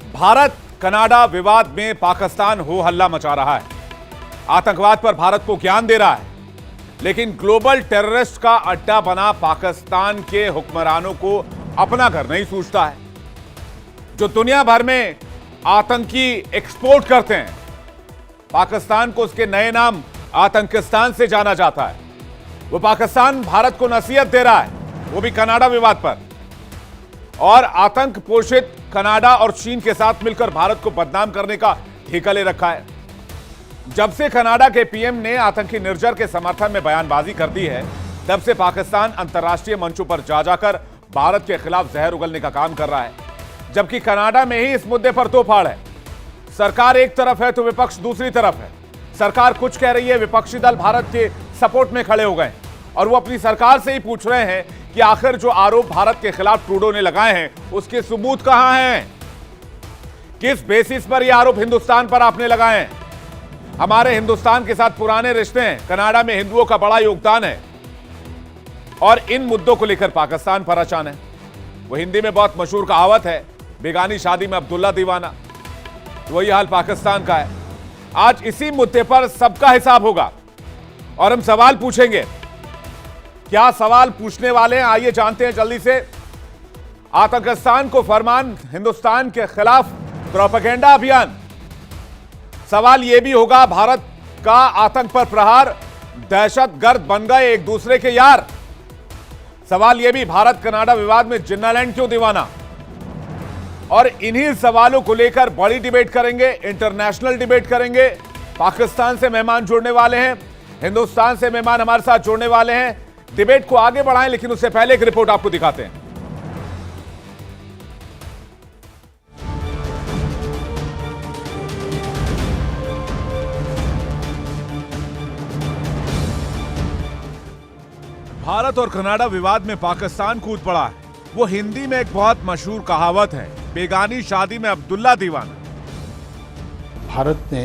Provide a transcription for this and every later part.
Bharat Canada विवाद में पाकिस्तान हो हल्ला मचा रहा है, आतंकवाद पर भारत को ज्ञान दे रहा है, लेकिन ग्लोबल टेररिस्ट का अड्डा बना पाकिस्तान के हुक्मरानों को अपना घर नहीं सूझता है। जो दुनिया भर में आतंकी एक्सपोर्ट करते हैं, पाकिस्तान को उसके नए नाम आतंकिस्तान से जाना जाता है। वो पाकिस्तान भारत को नसीहत दे रहा है, वो भी कनाडा विवाद पर, और आतंक पोषित कनाडा और चीन के साथ मिलकर भारत को बदनाम करने का ठेका ले रखा है। जब से कनाडा के पीएम ने आतंकी निर्जर के समर्थन में बयानबाजी कर दी है, तब से पाकिस्तान अंतर्राष्ट्रीय मंचों पर जा जाकर भारत के खिलाफ जहर उगलने का काम कर रहा है, जबकि कनाडा में ही इस मुद्दे पर तोड़फाड़ है। सरकार एक तरफ है तो विपक्ष दूसरी तरफ है। सरकार कुछ कह रही है, विपक्षी दल भारत के सपोर्ट में खड़े हो गए और वो अपनी सरकार से ही पूछ रहे हैं कि आखिर जो आरोप भारत के खिलाफ ट्रूडो ने लगाए हैं, उसके सबूत कहां हैं? किस बेसिस पर ये आरोप हिंदुस्तान पर आपने लगाए हैं? हमारे हिंदुस्तान के साथ पुराने रिश्ते हैं, कनाडा में हिंदुओं का बड़ा योगदान है, और इन मुद्दों को लेकर पाकिस्तान परेशान है। वो हिंदी में बहुत मशहूर कहावत है, बेगानी शादी में अब्दुल्ला दीवाना, वही हाल पाकिस्तान का है। आज इसी मुद्दे पर सबका हिसाब होगा और हम सवाल पूछेंगे। क्या सवाल पूछने वाले हैं, आइए जानते हैं जल्दी से। आतंकिस्तान को फरमान, हिंदुस्तान के खिलाफ प्रोपेगेंडा अभियान। सवाल यह भी होगा, भारत का आतंक पर प्रहार, दहशतगर्द बन गए एक दूसरे के यार। सवाल यह भी, भारत कनाडा विवाद में जिन्नालैंड क्यों दीवाना? और इन्हीं सवालों को लेकर बड़ी डिबेट करेंगे, इंटरनेशनल डिबेट करेंगे। पाकिस्तान से मेहमान जुड़ने वाले हैं, हिंदुस्तान से मेहमान हमारे साथ जुड़ने वाले हैं। डिबेट को आगे बढ़ाएं, लेकिन उससे पहले एक रिपोर्ट आपको दिखाते हैं। भारत और कनाडा विवाद में पाकिस्तान कूद पड़ा है। वो हिंदी में एक बहुत मशहूर कहावत है, बेगानी शादी में अब्दुल्ला दीवाना। भारत ने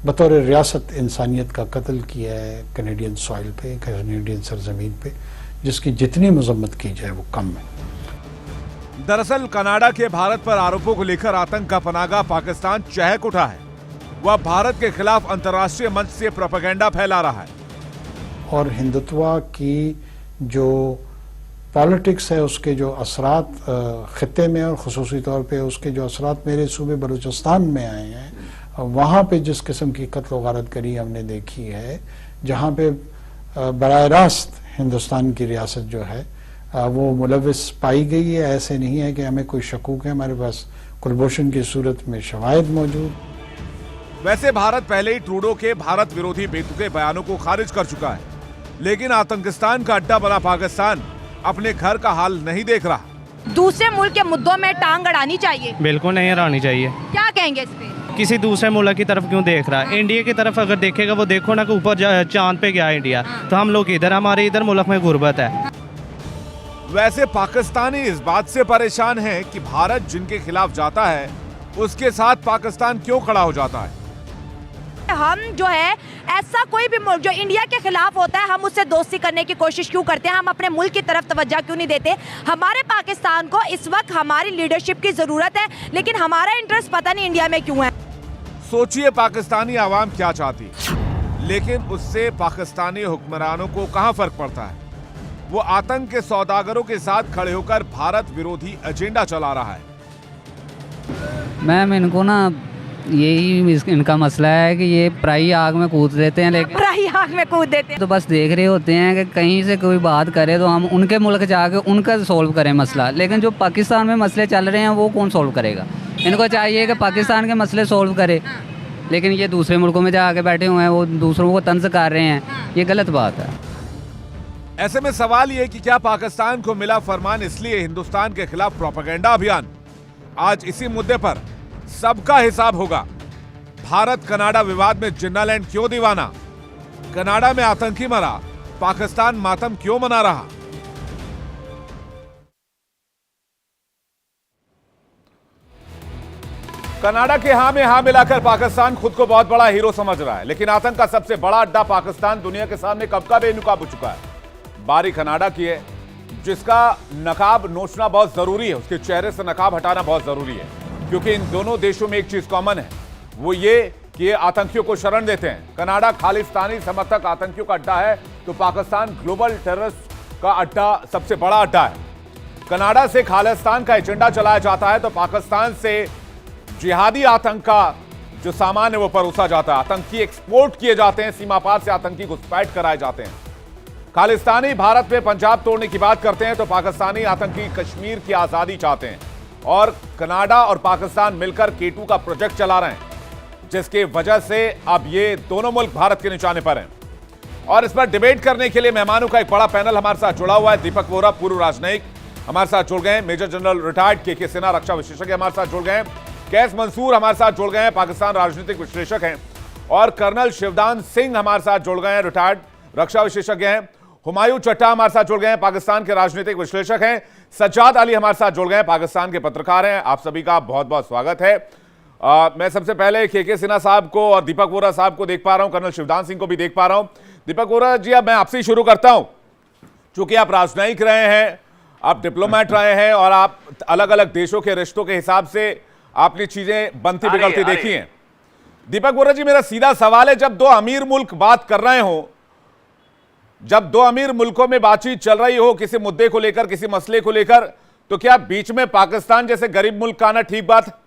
बतौर रियासत इंसानियत का कत्ल किया है कैनेडियन सॉइल पे, कैनेडियन सरजमीन पे, जिसकी जितनी मजम्मत की जाए वो कम है। दरअसल कनाडा के भारत पर आरोपों को लेकर आतंक का पनागा पाकिस्तान चहक उठा है। वह भारत के खिलाफ अंतर्राष्ट्रीय मंच से प्रोपेगेंडा फैला रहा है और हिंदुत्व की जो पॉलिटिक्स है, उसके जो असरात खित्ते में और ख़ुसूसी तौर पे उसके जो असरात मेरे सूबे बलूचिस्तान में आए हैं, वहाँ पे जिस किस्म की कत्ल गारत करी हमने देखी है, जहाँ पे बराह रास्त हिंदुस्तान की रियासत जो है वो मुलविस पाई गई है। ऐसे नहीं है कि हमें कोई शकूक है, हमारे पास कुलभूषण की सूरत में शवाहिद मौजूद। वैसे भारत पहले ही ट्रूडो के भारत विरोधी बेतुके बयानों को खारिज कर चुका है, लेकिन आतंकिस्तान का अड्डा बना पाकिस्तान अपने घर का हाल नहीं देख रहा। दूसरे मुल्क के मुद्दों में टांग अड़ानी चाहिए? बिल्कुल नहीं अड़ानी चाहिए। क्या कहेंगे इस पे? किसी दूसरे मुल्क की तरफ क्यों देख रहा है? इंडिया की तरफ अगर देखेगा, वो देखो ना कि ऊपर चांद पे गया इंडिया, तो हम लोग इधर, हमारे इधर मुल्क में गुर्बत है। वैसे पाकिस्तानी इस बात से परेशान है कि भारत जिनके खिलाफ जाता है, उसके साथ पाकिस्तान क्यों खड़ा हो जाता है। हम जो है, ऐसा कोई भी मुल्क जो इंडिया के खिलाफ होता है, हम उससे दोस्ती करने की कोशिश क्यों करते हैं? हम अपने मुल्क की तरफ तवज्जो क्यों नहीं देते? हमारे पाकिस्तान को इस वक्त हमारी लीडरशिप की जरूरत है, लेकिन हमारा इंटरेस्ट पता नहीं इंडिया में क्यों है। सोचिए पाकिस्तानी आवाम क्या चाहती, लेकिन उससे पाकिस्तानी हुक्मरानों को कहां फर्क पड़ता है। वो आतंक के सौदागरों के साथ खड़े होकर भारत विरोधी एजेंडा चला रहा है। मैम, इनको ना यही इनका मसला है कि ये पराई आग में कूद देते हैं, लेकिन पराई आग में कूद देते हैं तो बस देख रहे होते हैं कि कहीं से कोई बात करे तो हम उनके मुल्क जाके उनका सोल्व करें मसला, लेकिन जो पाकिस्तान में मसले चल रहे हैं वो कौन सोल्व करेगा? इनको चाहिए कि पाकिस्तान के मसले सोल्व करे, लेकिन ये दूसरे मुल्कों में जाके बैठे हुए हैं, वो दूसरों को तंज कर रहे हैं। ये गलत बात है। ऐसे में सवाल ये कि क्या पाकिस्तान को मिला फरमान इसलिए हिंदुस्तान के खिलाफ प्रोपेगेंडा अभियान? आज इसी मुद्दे पर सबका हिसाब होगा। भारत कनाडा विवाद में जिन्नालैंड क्यों दीवाना? कनाडा में आतंकी मरा, पाकिस्तान मातम क्यों मना रहा? कनाडा के हां में हां मिलाकर पाकिस्तान खुद को बहुत बड़ा हीरो समझ रहा है, लेकिन आतंक का सबसे बड़ा अड्डा पाकिस्तान दुनिया के सामने कब का बेनकाब हो चुका है। बारी कनाडा की है, जिसका नकाब नोचना बहुत जरूरी है, उसके चेहरे से नकाब हटाना बहुत जरूरी है। क्योंकि इन दोनों देशों में एक चीज कॉमन है, वो ये कि ये आतंकियों को शरण देते हैं। कनाडा खालिस्तानी समर्थक आतंकियों का अड्डा है, तो पाकिस्तान ग्लोबल टेररिस्ट का अड्डा, सबसे बड़ा अड्डा है। कनाडा से खालिस्तान का एजेंडा चलाया जाता है, तो पाकिस्तान से जिहादी आतंक का जो सामान है वो परोसा जाता है। आतंकी एक्सपोर्ट किए जाते हैं, सीमा पार से आतंकी घुसपैठ कराए जाते हैं। खालिस्तानी भारत में पंजाब तोड़ने की बात करते हैं, तो पाकिस्तानी आतंकी कश्मीर की आजादी चाहते हैं। और कनाडा और पाकिस्तान मिलकर K2 का प्रोजेक्ट चला रहे हैं, जिसकी वजह से अब ये दोनों मुल्क भारत के निशाने पर हैं। और इस पर डिबेट करने के लिए मेहमानों का एक बड़ा पैनल हमारे साथ जुड़ा हुआ है। दीपक वोरा, पूर्व राजनयिक, हमारे साथ जुड़ गए हैं। Major general retired KK Sinha, रक्षा विशेषज्ञ, हमारे साथ जुड़ गए हैं। कैस मंसूर हमारे साथ जुड़ गए हैं, पाकिस्तान राजनीतिक विश्लेषक हैं। और कर्नल शिवदान सिंह हमारे साथ जुड़ गए हैं, रिटायर्ड रक्षा विशेषज्ञ हैं। हुमायूं चट्टा हमारे साथ जुड़ गए हैं, पाकिस्तान के राजनीतिक विश्लेषक हैं। सज्जाद अली हमारे साथ जुड़ गए हैं, पाकिस्तान के पत्रकार हैं। आप सभी का बहुत बहुत स्वागत है। मैं सबसे पहले KK सिन्हा साहब को और दीपक वोरा साहब को देख पा रहा हूं, कर्नल शिवदान सिंह को भी देख पा रहा हूं। दीपक वोरा जी, अब मैं आपसे शुरू करता हूं। चूंकि आप राजनयिक रहे हैं, आप डिप्लोमेट रहे हैं और आप अलग अलग देशों के रिश्तों के हिसाब से आपने चीजें बनती बिगड़ती देखी हैं। दीपक वोरा जी, मेरा सीधा सवाल है, जब दो अमीर मुल्क बात कर रहे हो, जब दो अमीर मुल्कों में बातचीत चल रही हो किसी मुद्दे को लेकर, किसी मसले को लेकर, तो क्या बीच में पाकिस्तान जैसे गरीब मुल्क का आना ठीक बात है?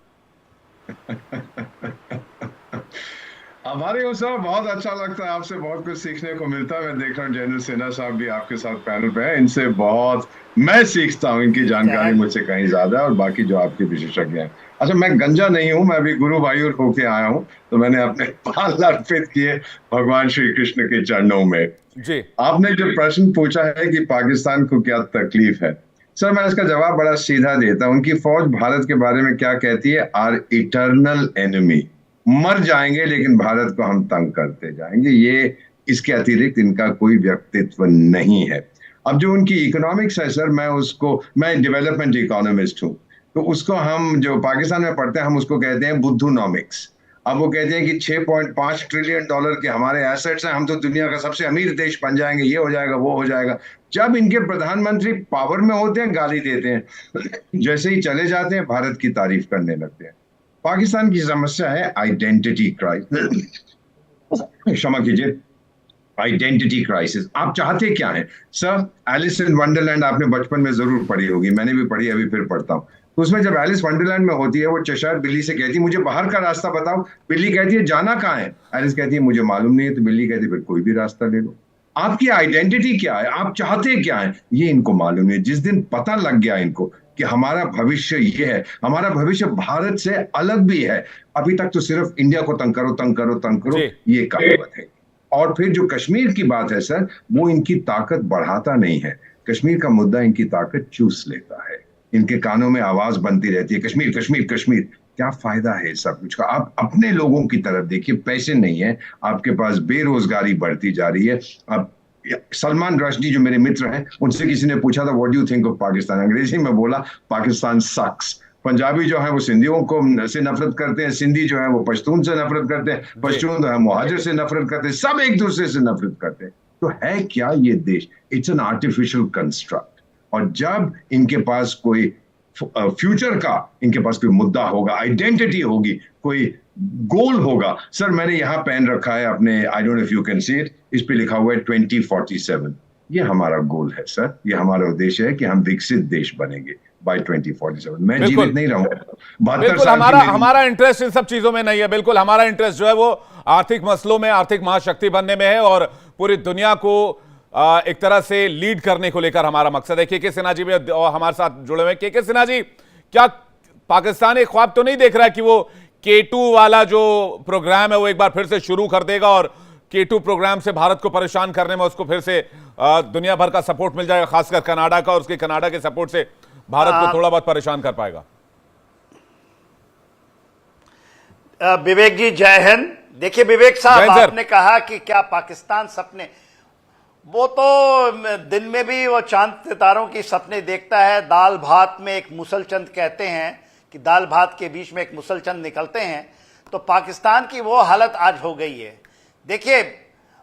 हमारे को सर बहुत अच्छा लगता है, आपसे बहुत कुछ सीखने को मिलता है। मैं देख रहा हूँ जनरल सिन्हा साहब भी आपके साथ पैनल पे हैं, इनसे बहुत मैं सीखता हूँ, इनकी जानकारी मुझसे कहीं ज्यादा है, और बाकी जो आपके विशेषज्ञ हैं। अच्छा, मैं गंजा नहीं हूँ, मैं अभी गुरु भाई होके आया हूँ, तो मैंने अपने पाल अर्पित किए भगवान श्री कृष्ण के चरणों में। जी, आपने जो प्रश्न पूछा है कि पाकिस्तान को क्या तकलीफ है, सर मैं इसका जवाब बड़ा सीधा देता हूं। उनकी फौज भारत के बारे में क्या कहती है? Are eternal enemy. मर जाएंगे लेकिन भारत को हम तंग करते जाएंगे, ये इसके अतिरिक्त इनका कोई व्यक्तित्व नहीं है। अब जो उनकी इकोनॉमिक्स है सर, मैं डेवलपमेंट इकोनॉमिस्ट हूं, तो उसको हम जो पाकिस्तान में पढ़ते हैं हम उसको कहते हैं बुद्धूनॉमिक्स। अब वो कहते हैं कि 6.5 ट्रिलियन डॉलर के हमारे एसेट्स हैं, हम तो दुनिया का सबसे अमीर देश बन जाएंगे, ये हो जाएगा, वो हो जाएगा। जब इनके प्रधानमंत्री पावर में होते हैं गाली देते हैं, जैसे ही चले जाते हैं भारत की तारीफ करने लगते हैं। पाकिस्तान की समस्या है आइडेंटिटी क्राइसिस, क्षमा कीजिए, आइडेंटिटी क्राइसिस। आप चाहते क्या हैं सर? एलिस इन वंडरलैंड आपने बचपन में जरूर पढ़ी होगी, मैंने भी पढ़ी, अभी फिर पढ़ता हूँ। तो उसमें जब एलिस वंडरलैंड में होती है, वो चेशायर बिल्ली से कहती है मुझे बाहर का रास्ता बताओ। बिल्ली कहती है जाना कहाँ है? एलिस कहती है मुझे मालूम नहीं है। तो बिल्ली कहती है फिर कोई भी रास्ता ले लो। आपकी आइडेंटिटी क्या है, आप चाहते क्या है, ये इनको मालूम नहीं। जिस दिन पता लग गया इनको कि हमारा भविष्य ये है, हमारा भविष्य भारत से अलग भी है, अभी तक तो सिर्फ इंडिया को तंग करो तंग करो तंग करो, ये कहावत है। और फिर जो कश्मीर की बात है सर, वो इनकी ताकत बढ़ाता नहीं है, कश्मीर का मुद्दा इनकी ताकत चूस लेता है। इनके कानों में आवाज बनती रहती है कश्मीर कश्मीर कश्मीर। क्या फायदा है सब कुछ का? आप अपने लोगों की तरफ देखिए, पैसे नहीं है आपके पास, बेरोजगारी बढ़ती जा रही है। अब सलमान रश्दी जो मेरे मित्र हैं, उनसे किसी ने पूछा था what do you think of Pakistan, अंग्रेजी में बोला पाकिस्तान सक्स। पंजाबी जो है वो सिंधियों को से नफरत करते हैं, सिंधी जो है वो पश्तून से नफरत करते हैं, पश्तून जो है मुहाजिर से नफरत करते हैं, सब एक दूसरे से नफरत करते हैं। तो है क्या ये देश? It's an artificial construct. और जब इनके पास कोई फ्यूचर का, इनके पास कोई मुद्दा होगा, आइडेंटिटी होगी, कोई गोल होगा। सर मैंने यहां पेन रखा है अपने, I don't know if you can see it, इस पे लिखा हुआ है 2047। ये हमारा गोल है सर, ये हमारा उद्देश्य है कि हम विकसित देश बनेंगे बाय 2047। मैं जीवित नहीं रहूंगा। बिल्कुल हमारा इंटरेस्ट इन सब चीजों में नहीं है। बिल्कुल हमारा इंटरेस्ट जो है वो आर्थिक मसलों में, आर्थिक महाशक्ति बनने में है, और पूरी दुनिया को एक तरह से लीड करने को लेकर हमारा मकसद है। KK सिन्हा जी भी हमारे साथ जुड़े हुए हैं। KK सिन्हा जी, क्या पाकिस्तान एक ख्वाब तो नहीं देख रहा है कि वो K2 वाला जो प्रोग्राम है वो एक बार फिर से शुरू कर देगा, और K2 प्रोग्राम से भारत को परेशान करने में उसको फिर से दुनिया भर का सपोर्ट मिल जाएगा, खासकर कनाडा का, और उसके कनाडा के सपोर्ट से भारत को थोड़ा बहुत परेशान कर पाएगा? विवेक जी जय हिंद। देखिए विवेक साहब, आपने कहा कि क्या पाकिस्तान सपने, वो तो दिन में भी वो चांद सितारों की सपने देखता है। दाल भात में एक मुसलचंद कहते हैं कि दाल भात के बीच में एक मुसलचंद निकलते हैं, तो पाकिस्तान की वो हालत आज हो गई है। देखिए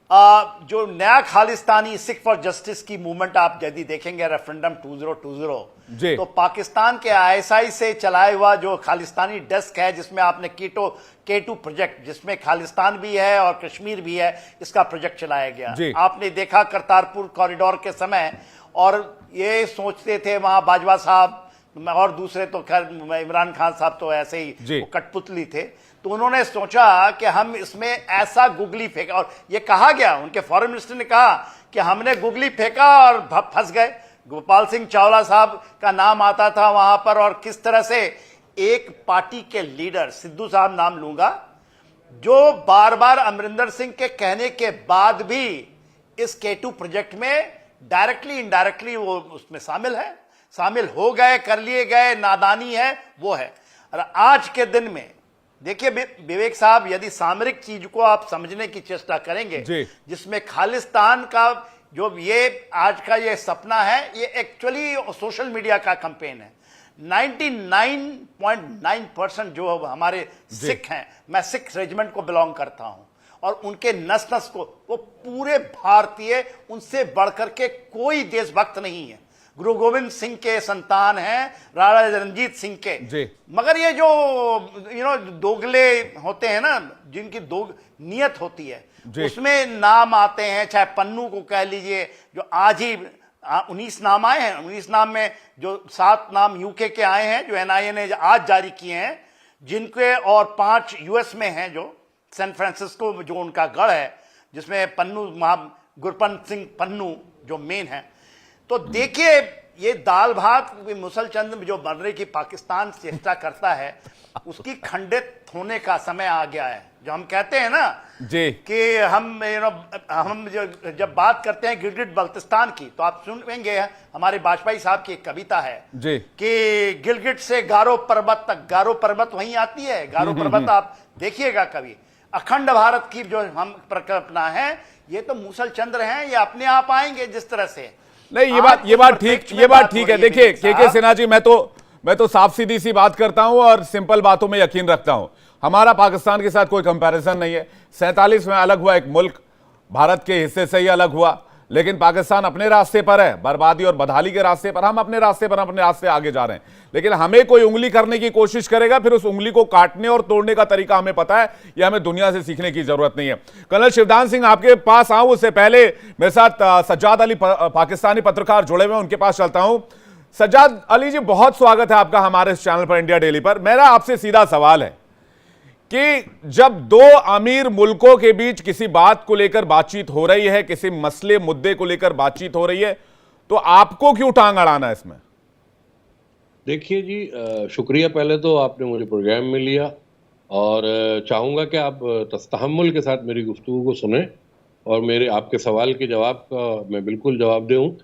जो नया खालिस्तानी सिख फॉर जस्टिस की मूवमेंट आप यदि देखेंगे, रेफरेंडम 2020, जी। तो पाकिस्तान के आईएसआई से चलाया हुआ जो खालिस्तानी डेस्क है, जिसमें आपने K2 प्रोजेक्ट, जिसमें खालिस्तान भी है और कश्मीर भी है, इसका प्रोजेक्ट चलाया गया। आपने देखा करतारपुर कॉरिडोर के समय, और ये सोचते थे वहां बाजवा साहब और दूसरे तो खैर इमरान खान साहब तो ऐसे ही कठपुतली थे, तो उन्होंने सोचा कि हम इसमें ऐसा गुगली फेंका, और ये कहा गया, उनके फॉरेन मिनिस्टर ने कहा कि हमने गुगली फेंका और फंस गए। गोपाल सिंह चावला साहब का नाम आता था वहां पर, और किस तरह से एक पार्टी के लीडर, सिद्धू साहब नाम लूंगा, जो बार बार अमरिंदर सिंह के कहने के बाद भी इस K2 प्रोजेक्ट में डायरेक्टली इनडायरेक्टली वो उसमें शामिल हो गए, कर लिए गए, नादानी है वो है। और आज के दिन में देखिए विवेक साहब, यदि सामरिक चीज को आप समझने की चेष्टा करेंगे, जिसमें खालिस्तान का जो ये आज का ये सपना है, ये एक्चुअली सोशल मीडिया का कैंपेन है। 99.9% जो हमारे सिख हैं, मैं सिख रेजिमेंट को बिलोंग करता हूं, और उनके नस नस को, वो पूरे भारतीय, उनसे बढ़कर के कोई देशभक्त नहीं है। गुरु गोविंद सिंह के संतान हैं, राजा रणजीत सिंह के। मगर ये जो दोगले होते हैं ना, जिनकी दो नियत होती है, उसमें नाम आते हैं, चाहे पन्नू को कह लीजिए, जो आज ही 19 नाम आए हैं, 19 नाम में जो 7 नाम यूके के आए हैं, जो NIA ने आज जारी किए हैं, जिनके और 5 US में हैं, जो सैन फ्रांसिस्को जो उनका गढ़ है, जिसमें पन्नू गुरपंत सिंह पन्नू जो मेन है। तो देखिए ये दाल भात मुसलचंद जो बनने की पाकिस्तान चेष्टा करता है, उसकी खंडित होने का समय आ गया है। जो हम कहते हैं ना कि हम जब बात करते हैं गिलगिट बल्तिस्तान की, तो आप सुनेंगे हमारे वाजपेयी साहब की एक कविता है कि गिलगिट से गारो पर्वत तक, गारो पर्वत वहीं आती है, गारो पर्वत आप देखिएगा कभी। अखंड भारत की जो हम परिकल्पना है, ये तो मूसल चंद्र हैं, ये अपने आप आएंगे जिस तरह से। नहीं, ये बात ठीक है। देखिए के सिन्हा जी, मैं तो साफ सीधी सी बात करता हूं और सिंपल बातों में यकीन रखता हूं। हमारा पाकिस्तान के साथ कोई कंपैरिजन नहीं है। 47 में अलग हुआ एक मुल्क, भारत के हिस्से से ही अलग हुआ, लेकिन पाकिस्तान अपने रास्ते पर है, बर्बादी और बदहाली के रास्ते पर। हम अपने रास्ते पर, अपने रास्ते आगे जा रहे हैं, लेकिन हमें कोई उंगली करने की कोशिश करेगा, फिर उस उंगली को काटने और तोड़ने का तरीका हमें पता है। यह हमें दुनिया से सीखने की जरूरत नहीं है। कर्नल शिवदान सिंह, आपके पास आऊं उससे पहले मेरे साथ सज्जाद अली पाकिस्तानी पत्रकार जुड़े हुए, उनके पास चलता हूं। सज्जाद अली जी, बहुत स्वागत है आपका हमारे इस चैनल पर, इंडिया डेली पर। मेरा आपसे सीधा सवाल है कि जब 2 अमीर मुल्कों के बीच किसी बात को लेकर बातचीत हो रही है, किसी मसले मुद्दे को लेकर बातचीत हो रही है, तो आपको क्यों टांग अड़ाना है इसमें? देखिए जी, शुक्रिया पहले तो आपने मुझे प्रोग्राम में लिया, और चाहूँगा कि आप तहम्मुल के साथ मेरी गुफ्तगू को सुने और आपके सवाल के जवाब का मैं बिल्कुल जवाब दूँ।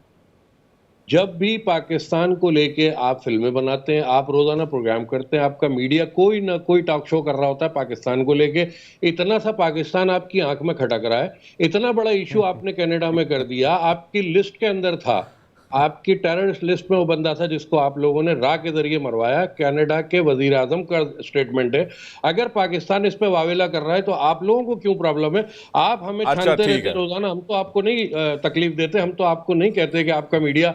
जब भी पाकिस्तान को लेके आप फिल्में बनाते हैं, आप रोजाना प्रोग्राम करते हैं, आपका मीडिया कोई ना कोई टॉक शो कर रहा होता है पाकिस्तान को लेके, इतना सा पाकिस्तान आपकी आंख में खटक रहा है, इतना बड़ा इशू आपने कनाडा में कर दिया, आपकी लिस्ट के अंदर था, आपकी टेररिस्ट लिस्ट में वो बंदा था जिसको आप लोगों ने रा के जरिए मरवाया। कनाडा के वजीर आजम का स्टेटमेंट है। अगर पाकिस्तान इस पे वावेला कर रहा है तो आप लोगों को क्यों प्रॉब्लम है? आप हमें छानते रहते रोजाना, हम तो आपको नहीं तकलीफ देते, हम तो आपको नहीं कहते कि आपका मीडिया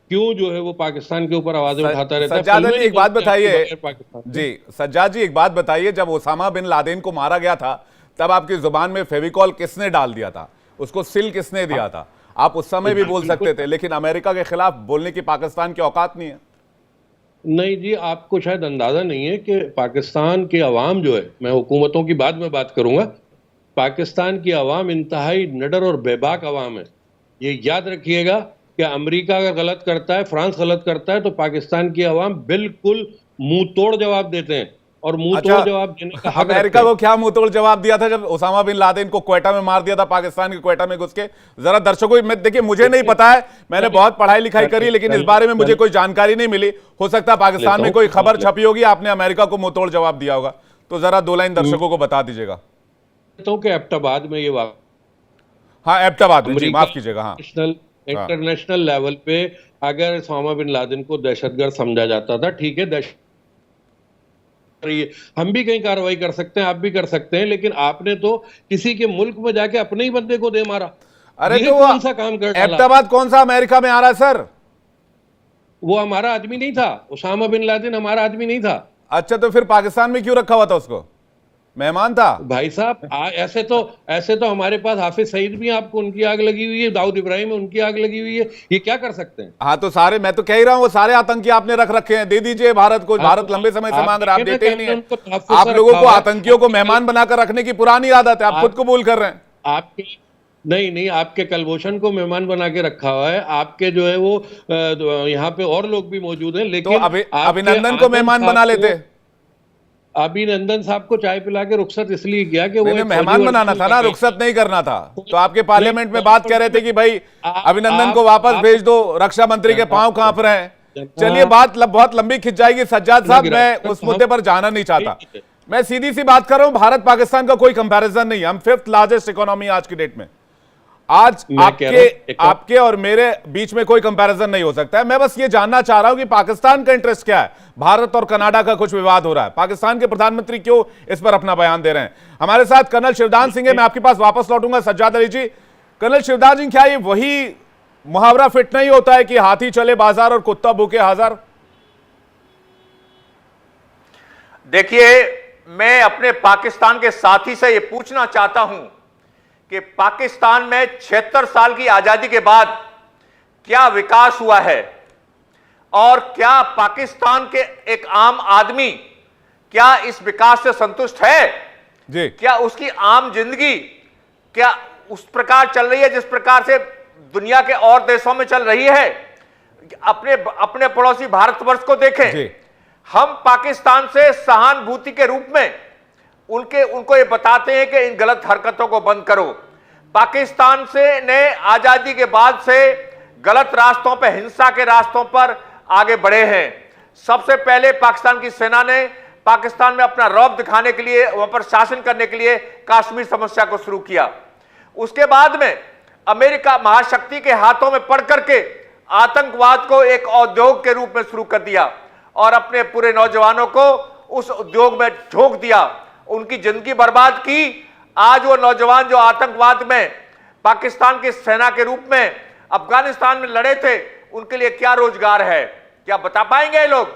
क्यों जो है वो पाकिस्तान के ऊपर आवाजें उठाता रहता है। सज्जाद जी एक बात बताइए जी, सज्जाद जी एक बात बताइए, जब ओसामा बिन लादेन को मारा गया था, तब आपकी जुबान में फेविकॉल किसने डाल दिया था? उसको सिल किसने दिया था? आप उस समय भी बोल सकते थे, लेकिन अमेरिका के खिलाफ बोलने की पाकिस्तान की औकात नहीं है। नहीं जी, आपको शायद अंदाजा नहीं है कि पाकिस्तान के अवाम जो है, मैं हुकूमतों की बाद में बात करूंगा, पाकिस्तान की अवाम इंतहाई निडर और बेबाक अवाम है। ये याद रखिएगा कि अमेरिका अगर गलत करता है, फ्रांस गलत करता है, तो पाकिस्तान की अवाम बिल्कुल मुंह तोड़ जवाब देते हैं और मुंह तोड़ जवाब देने का हक अमेरिका को क्या मुंह तोड़ जवाब दिया था जब ओसामा बिन लादेन को क्वेटा में मार दिया था, पाकिस्तान के क्वेटा में घुस के? जरा दर्शकों, मैं देखिए, मुझे नहीं पता है, मैंने बहुत पढ़ाई लिखाई करी, लेकिन इस बारे में मुझे कोई जानकारी नहीं मिली। हो सकता है पाकिस्तान में कोई खबर छपी होगी, आपने अमेरिका को मुंह तोड़ जवाब दिया होगा, तो जरा 2 लाइन दर्शकों को बता दीजिएगा। तो एबटाबाद में ये हाँ, एबटाबाद में, माफ कीजिएगा, हाँ, इंटरनेशनल लेवल पे अगर ओसामा बिन लादेन को दहशतगर्द समझा जाता था, ठीक है, हम भी कहीं कार्रवाई कर सकते हैं, आप भी कर सकते हैं, लेकिन आपने तो किसी के मुल्क में जाके अपने ही बंदे को दे मारा। अरे तो कौन सा काम कर, एबटाबाद कौन सा अमेरिका में आ रहा है सर? वो हमारा आदमी नहीं था, उसामा बिन लादेन हमारा आदमी नहीं था। अच्छा, तो फिर पाकिस्तान में क्यों रखा हुआ था उसको? मेहमान था भाई साहब। ऐसे तो हमारे पास हाफिज सईद भी, आपको उनकी आग लगी हुई है, दाऊद इब्राहिम है उनकी आग लगी हुई है, ये क्या कर सकते हैं? हाँ, तो सारे, मैं तो कह ही रहा हूँ, वो सारे आतंकी आपने रख रखे हैं, दे दीजिए भारत को। भारत लंबे समय से मांग रहा है, आप देते ही नहीं है। आप लोगों को आतंकियों को मेहमान बनाकर रखने की पुरानी आदत है, आप खुद कबूल कर रहे हैं। आपके नहीं, आपके कलभूषण को मेहमान बना के रखा हुआ है, आपके जो है वो यहाँ पे और लोग भी मौजूद हैं, लेकिन तो अभिनंदन को मेहमान बना लेते। अभिनंदन साहब को चाय पिला के रुखसत इसलिए किया कि वो मेहमान बनाना था ना, रुखसत नहीं करना था। तो आपके पार्लियामेंट में बात कह रहे थे कि भाई अभिनंदन को वापस भेज दो, रक्षा मंत्री के पांव कांप रहे हैं। चलिए, बात बहुत लंबी खिंच जाएगी सज्जाद साहब, मैं उस मुद्दे पर जाना नहीं चाहता। मैं सीधी सी बात कर रहा हूं, भारत पाकिस्तान का कोई कंपैरिजन नहीं है। हम 5th लार्जेस्ट इकोनॉमी आज की डेट में। आज आपके और मेरे बीच में कोई कंपैरिजन नहीं हो सकता है। मैं बस ये जानना चाह रहा हूं कि पाकिस्तान का इंटरेस्ट क्या है। भारत और कनाडा का कुछ विवाद हो रहा है, पाकिस्तान के प्रधानमंत्री क्यों इस पर अपना बयान दे रहे हैं? हमारे साथ कर्नल शिवदान सिंह है, मैं आपके पास वापस लौटूंगा। सज्जाद अली जी, कर्नल शिवदान जी, क्या ये वही मुहावरा फिट नहीं होता है कि हाथी चले बाजार और कुत्ता भूखे हजार? देखिए, मैं अपने पाकिस्तान के साथी से यह पूछना चाहता हूं कि पाकिस्तान में 76 साल की आजादी के बाद क्या विकास हुआ है, और क्या पाकिस्तान के एक आम आदमी क्या इस विकास से संतुष्ट है जी? क्या उसकी आम जिंदगी क्या उस प्रकार चल रही है जिस प्रकार से दुनिया के और देशों में चल रही है? अपने पड़ोसी भारतवर्ष को देखें जी। हम पाकिस्तान से सहानुभूति के रूप में उनको ये बताते हैं कि इन गलत हरकतों को बंद करो। पाकिस्तान से ने आजादी के बाद से गलत रास्तों पर, हिंसा के रास्तों पर आगे बढ़े हैं। सबसे पहले पाकिस्तान की सेना ने पाकिस्तान में अपना रौब दिखाने के लिए, वहां पर शासन करने के लिए कश्मीर समस्या को शुरू किया। उसके बाद में अमेरिका महाशक्ति के हाथों में पड़ करके आतंकवाद को एक उद्योग के रूप में शुरू कर दिया और अपने पूरे नौजवानों को उस उद्योग में झोंक दिया, उनकी जिंदगी बर्बाद की। आज वो नौजवान जो आतंकवाद में पाकिस्तान की सेना के रूप में अफगानिस्तान में लड़े थे, उनके लिए क्या रोजगार है, क्या बता पाएंगे ये लोग?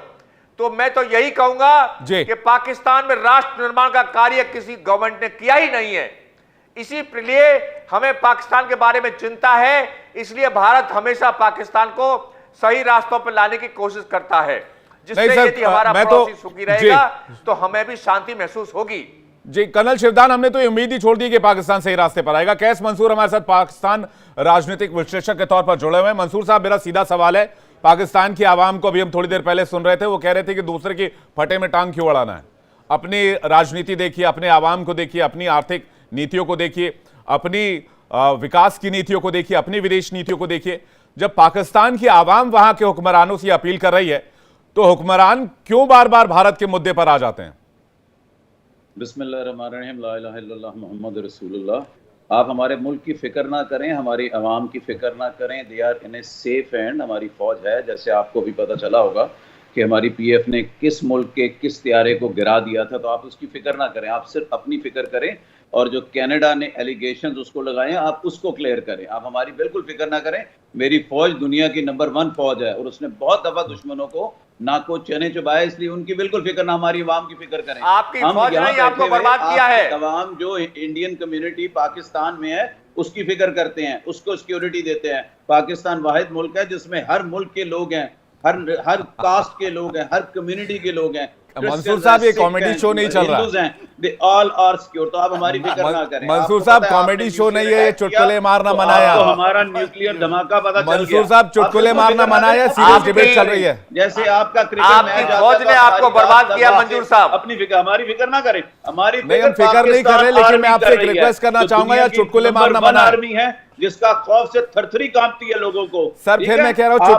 तो मैं तो यही कहूंगा कि पाकिस्तान में राष्ट्र निर्माण का कार्य किसी गवर्नमेंट ने किया ही नहीं है। इसी लिए हमें पाकिस्तान के बारे में चिंता है, इसलिए भारत हमेशा पाकिस्तान को सही रास्तों पर लाने की कोशिश करता है, जिससे यदि हमारा पड़ोसी सुखी रहेगा तो हमें भी शांति महसूस होगी। जी कर्नल शिवदान, हमने तो उम्मीद ही छोड़ दी कि पाकिस्तान सही रास्ते पर आएगा। कैस मंसूर हमारे साथ पाकिस्तान राजनीतिक विश्लेषक के तौर पर जुड़े हुए हैं। मंसूर साहब, मेरा सीधा सवाल है, पाकिस्तान की आवाम को अभी हम थोड़ी देर पहले सुन रहे थे, वो कह रहे थे कि दूसरे की फटे में टांग क्यों अड़ाना है। अपनी राजनीति देखिए, अपने आवाम को देखिए, अपनी आर्थिक नीतियों को देखिए, अपनी विकास की नीतियों को देखिए, अपनी विदेश नीतियों को देखिए। जब पाकिस्तान की आवाम वहां के हुक्मरानों से अपील कर रही है, तो हुक्मरान क्यों बार बार भारत के मुद्दे पर आ जाते हैं? बिस्मिल्लाहिर्रहमानिर्रहीम, ला इलाहा इल्लल्लाह मुहम्मद रसूलुल्लाह। आप हमारे मुल्क की फिक्र ना करें, हमारी आवाम की फिक्र ना करें। They are in a safe hand. हमारी फौज है, जैसे आपको भी पता चला होगा कि हमारी पीएफ ने किस मुल्क के किस त्यारे को गिरा दिया था, तो आप उसकी फिक्र ना करें, आप सिर्फ अपनी फिक्र करें। और जो कनाडा ने एलिगेशंस उसको लगाए, आप उसको क्लियर करें, आप हमारी बिल्कुल फिक्र ना करें। मेरी फौज दुनिया की नंबर 1 फौज है और उसने बहुत दफा दुश्मनों को नाको चने चुबाए, इसलिए उनकी बिल्कुल फिक्र ना, हमारी आवाम की फिक्र करें। आपकी फौज ने आपको बर्बाद किया है। तमाम जो इंडियन कम्युनिटी पाकिस्तान में है उसकी फिक्र करते हैं, उसको सिक्योरिटी देते हैं। पाकिस्तान वाहिद मुल्क है जिसमें हर मुल्क के लोग हैं, हर कास्ट के लोग हैं, हर कम्युनिटी के लोग हैं। मंसूर साहब, ये कॉमेडी शो नहीं चल रहा है। They all are secure, तो आप हमारी फिक्र ना करें। मंसूर साहब, कॉमेडी शो नहीं है, चुटकुले मारना मना है। तो हमारा न्यूक्लियर धमाका पता चल गया। मंसूर साहब, चुटकुले मारना मना है, सीरियस डिबेट चल रही है। जैसे आपका क्रिकेट मैच, फौज ने आपको बर्बाद किया। मंजूर साहब, अपनी फिक्र, हमारी फिक्र ना करें। हमारी नहीं, हम फिक्र नहीं कर रहे, लेकिन मैं आपसे एक रिक्वेस्ट करना चाहूंगा, यार चुटकुले मारना मना है। जिसका खौफ से थरथरी कांपती है लोगों को। सर, फिर मैं कह रहा हूँ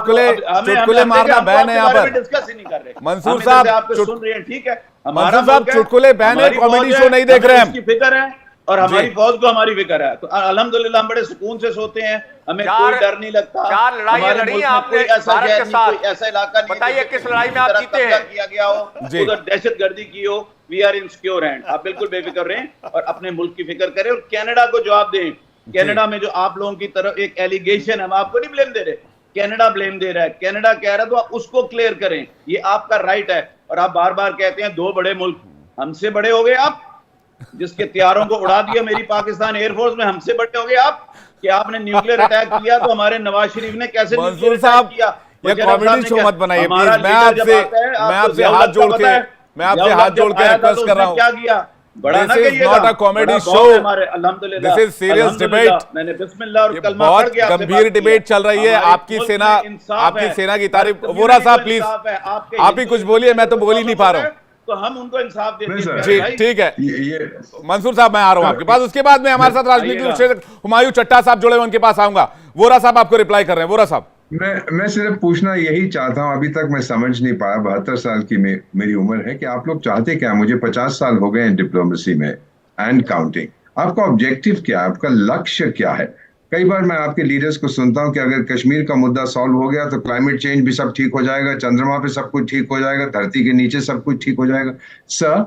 चुटकुले मारना बैन है यहाँ पर। डिस्कस ही नहीं कर रहे। मंसूर साहब, आपको सुन रहे हैं, ठीक है। मंसूर साहब, चुटकुले बैन है, कॉमेडी शो नहीं देख रहे हैं। उसकी फिक्र है और हमारी फौज को हमारी फिक्र है, तो अल्हम्दुलिल्लाह हम बड़े सुकून से सोते हैं, हमें कोई डर नहीं लगता। 4 लड़ाइयां लड़ी आपने भारत के साथ, ऐसा इलाका नहीं, बताइए किस लड़ाई में आप जीते हैं? किया गया हो, उधर दहशतगर्दी की हो। We are in secure hand, आप बिल्कुल बेफिक्र रहें और अपने मुल्क की फिक्र करें और कनाडा को जवाब दें। कनाडा में जो आप लोगों की तरफ एक एलिगेशन है, हम आपको नहीं ब्लेम दे रहे, कनाडा ब्लेम दे रहा है, कनाडा कह रहा है, तो आप उसको क्लियर करें, ये आपका राइट है। और आप बार बार कहते हैं दो बड़े मुल्क, हमसे बड़े हो गए आप, जिसके हथियारों को उड़ा दिया मेरी पाकिस्तान एयरफोर्स में, हमसे बड़े हो गए आप कि आपने न्यूक्लियर अटैक किया, तो हमारे नवाज शरीफ ने कैसे न्यूक्लियर अटैक किया? ये कॉमेडी शो मत बनाइए प्लीज। मैं आपसे हाथ जोड़ के रिक्वेस्ट कर रहा हूं, क्या किया? बड़ा ना this is not a comedy show, this is serious debate. मैंने बिस्मिल्लाह और कलमा बहुत पढ़ के आपसे गंभीर बात डिबेट किया। चल रही है। हमारे आपकी मुल्क सेना, में इंसाफ आपकी है, सेना की तारीफ। हर वोरा साहब कम्युनिटी प्लीज, को इंसाफ है, आपके आप ही कुछ बोलिए, मैं तो बोल ही नहीं पा रहा हूँ। तो हम उनको इंसाफ देते हैं जी भाई। ठीक है मंसूर साहब, मैं आ रहा हूं आपके पास। उसके बाद में हमारे साथ राजनीतिक विश्लेषक हुमायूं चट्टा साहब जुड़े हुए, उनके पास आऊंगा। वोरा साहब आपको रिप्लाई कर रहे हैं। वोरा साहब, मैं सिर्फ पूछना यही चाहता हूं, अभी तक मैं समझ नहीं पाया, 72 साल की मेरी उम्र है, कि आप लोग चाहते क्या? मुझे 50 साल हो गए हैं डिप्लोमेसी में एंड काउंटिंग। आपका ऑब्जेक्टिव क्या है? आपका लक्ष्य क्या है? कई बार मैं आपके लीडर्स को सुनता हूं कि अगर कश्मीर का मुद्दा सॉल्व हो गया तो क्लाइमेट चेंज भी सब ठीक हो जाएगा, चंद्रमा पे सब कुछ ठीक हो जाएगा, धरती के नीचे सब कुछ ठीक हो जाएगा। सर,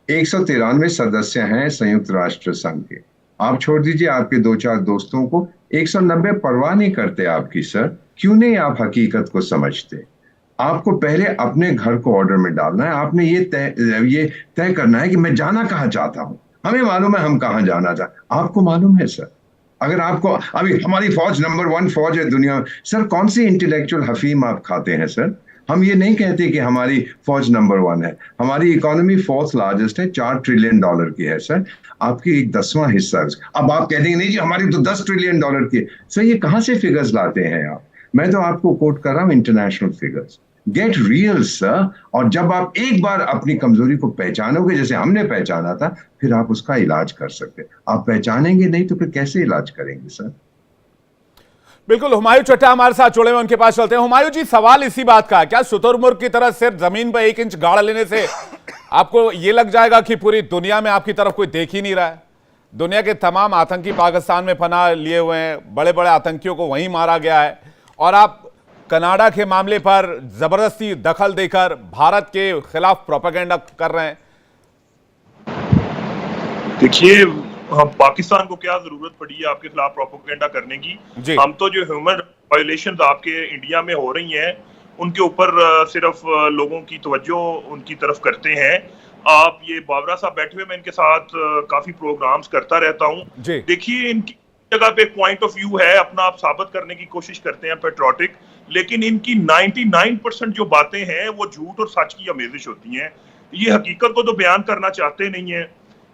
193 सदस्य हैं संयुक्त राष्ट्र संघ के, आप छोड़ दीजिए आपके 2-4 दोस्तों को, 190 परवाह नहीं करते आपकी। सर, क्यों नहीं आप हकीकत को समझते? आपको पहले अपने घर को ऑर्डर में डालना है। आपने ये तय करना है कि मैं जाना कहाँ चाहता हूं। हमें मालूम है हम कहाँ जाना चाहते, आपको मालूम है सर? अगर आपको अभी हमारी फौज नंबर 1 फौज है दुनिया में, सर कौन सी इंटेलेक्चुअल हफीम आप खाते हैं सर? हम ये नहीं कहते कि हमारी फौज नंबर 1 है, हमारी इकोनॉमी 4th लार्जेस्ट है, $4 ट्रिलियन की है सर, आपकी 1/10वां हिस्सा है। अब आप कहते हैं नहीं जी हमारी तो $10 ट्रिलियन की। सर ये कहां से फिगर्स लाते हैं आप? मैं तो आपको कोट कर रहा हूं international figures. Get real sir. और जब आप एक बार अपनी कमजोरी को पहचानोगे, जैसे हमने पहचाना था, फिर आप उसका इलाज कर सकते। आप पहचानेंगे नहीं तो फिर कैसे इलाज करेंगे सर? बिल्कुल। हुमायूं चट्टा हमारे साथ जुड़े हुए, उनके पास चलते हैं। हुमायूं जी, सवाल इसी बात का है, क्या शुतुरमुर्ग की तरह सिर्फ जमीन पर 1 इंच गाड़ लेने से आपको ये लग जाएगा कि पूरी दुनिया में आपकी तरफ कोई देख ही नहीं रहा है? दुनिया के तमाम आतंकी पाकिस्तान में पनाह लिए हुए हैं, बड़े बड़े आतंकियों को वहीं मारा गया है, और आप कनाडा के मामले पर जबरदस्ती दखल देकर भारत के खिलाफ प्रोपेगेंडा कर रहे हैं। देखिए, हम पाकिस्तान को क्या जरूरत पड़ी है आपके खिलाफ प्रोपेगेंडा करने की? हम तो जो ह्यूमन वायलेशंस आपके इंडिया में हो रही हैं उनके ऊपर सिर्फ लोगों की तवज्जो उनकी तरफ करते हैं। आप ये बावरा साहब बैठे हुए, मैं इनके साथ काफी प्रोग्राम्स करता रहता हूँ। देखिए, इनकी जगह पे एक पॉइंट ऑफ व्यू है, अपना आप साबित करने की कोशिश करते हैं पेट्रोटिक, लेकिन इनकी 99% जो बातें हैं वो झूठ और सच की आमेजिश होती हैं। ये हकीकत को तो बयान करना चाहते नहीं है।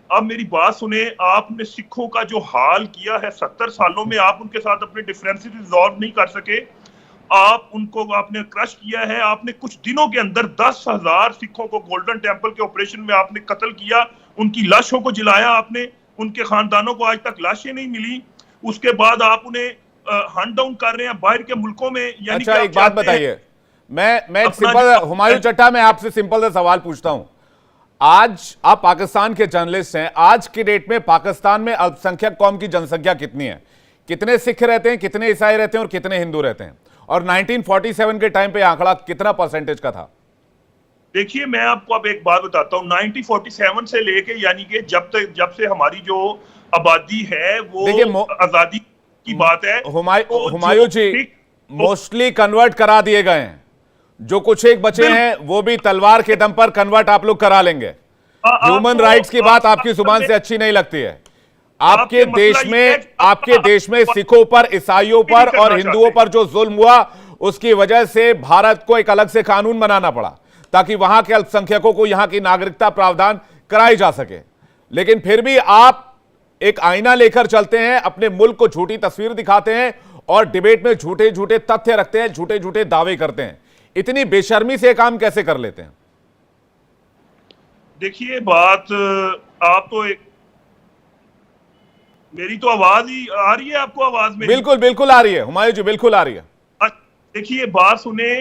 अब मेरी बात सुने, आपने सिखों का जो हाल किया है 70 सालों में, आप उनके साथ अपने डिफरेंसेस रिजॉल्व नहीं कर सके, आप उनको आपने क्रश किया है। आपने कुछ दिनों के अंदर 10,000 सिखों को गोल्डन टेम्पल के ऑपरेशन में आपने कत्ल किया, उनकी लाशों को जलाया आपने, उनके खानदानों को आज तक लाशें नहीं मिली। उसके बाद आप उन्हें हंट डाउन कर रहे हैं बाहर के मुल्कों में। यानी अच्छा, एक बात बताइए, मैं एक सिंपल, हुमायूं चट्टा, मैं आपसे सिंपल सा सवाल पूछता हूं। आज आप पाकिस्तान के जर्नलिस्ट हैं, आज की डेट में पाकिस्तान में अल्पसंख्यक कौम की जनसंख्या कितनी है? कितने सिख रहते हैं, कितने ईसाई रहते हैं और कितने हिंदू रहते हैं? और 1947 के टाइम पे आंकड़ा कितना परसेंटेज का था? देखिए, मैं आपको अब एक बात बताता हूं, 1947 से लेके यानी कि जब से हमारी जो आबादी है वो आजादी की बात है। हुमायूं जी, मोस्टली कन्वर्ट करा दिए गए हैं, जो कुछ एक बचे हैं वो भी तलवार के दम पर कन्वर्ट आप लोग करा लेंगे। ह्यूमन राइट्स की बात आपकी जुबान से अच्छी नहीं लगती है। आपके देश में सिखों पर, ईसाइयों पर और हिंदुओं पर जो जुल्म हुआ, उसकी वजह से भारत को एक अलग से कानून बनाना पड़ा ताकि वहां के अल्पसंख्यकों को यहां की नागरिकता प्रावधान कराई जा सके। लेकिन फिर भी आप एक आईना लेकर चलते हैं, अपने मुल्क को झूठी तस्वीर दिखाते हैं और डिबेट में झूठे झूठे तथ्य रखते हैं, झूठे झूठे दावे करते हैं। इतनी बेशर्मी से काम कैसे कर लेते हैं? देखिए, बात आप तो एक, मेरी तो आवाज ही आ रही है आपको? आवाज में बिल्कुल बिल्कुल आ रही है हुमायूं जी, बिल्कुल आ रही है। देखिए, बात सुने,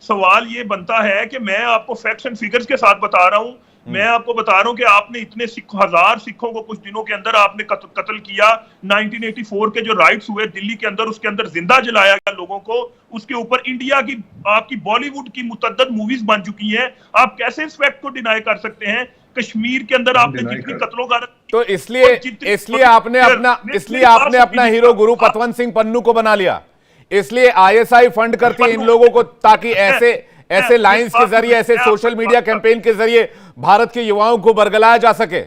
सवाल ये बनता है कि मैं आपको फैक्ट्स एंड फिगर्स के साथ बता रहा हूं। मैं आपको बता रहा हूं कि आपने इतने 1000 सिखों को कुछ दिनों के अंदर आपने कत्ल किया। 1984 के जो राइट्स हुए दिल्ली के अंदर, उसके अंदर जिंदा जलाया गया लोगों को। उसके ऊपर इंडिया की, आपकी बॉलीवुड की मुतअद्दिद मूवीज बन चुकी हैं। आप कैसे इस फैक्ट को डिनाई कर सकते हैं? कश्मीर के अंदर आपने जितनी कत्लों का, तो इसलिए आपने अपना हीरो गुरु पतवंत सिंह पन्नू को बना लिया। इसलिए आईएसआई फंड करती है इन लोगों को, ताकि ऐसे लाइंस के जरिए, ऐसे सोशल मीडिया कैंपेन के जरिए भारत के युवाओं को बरगलाया जा सके।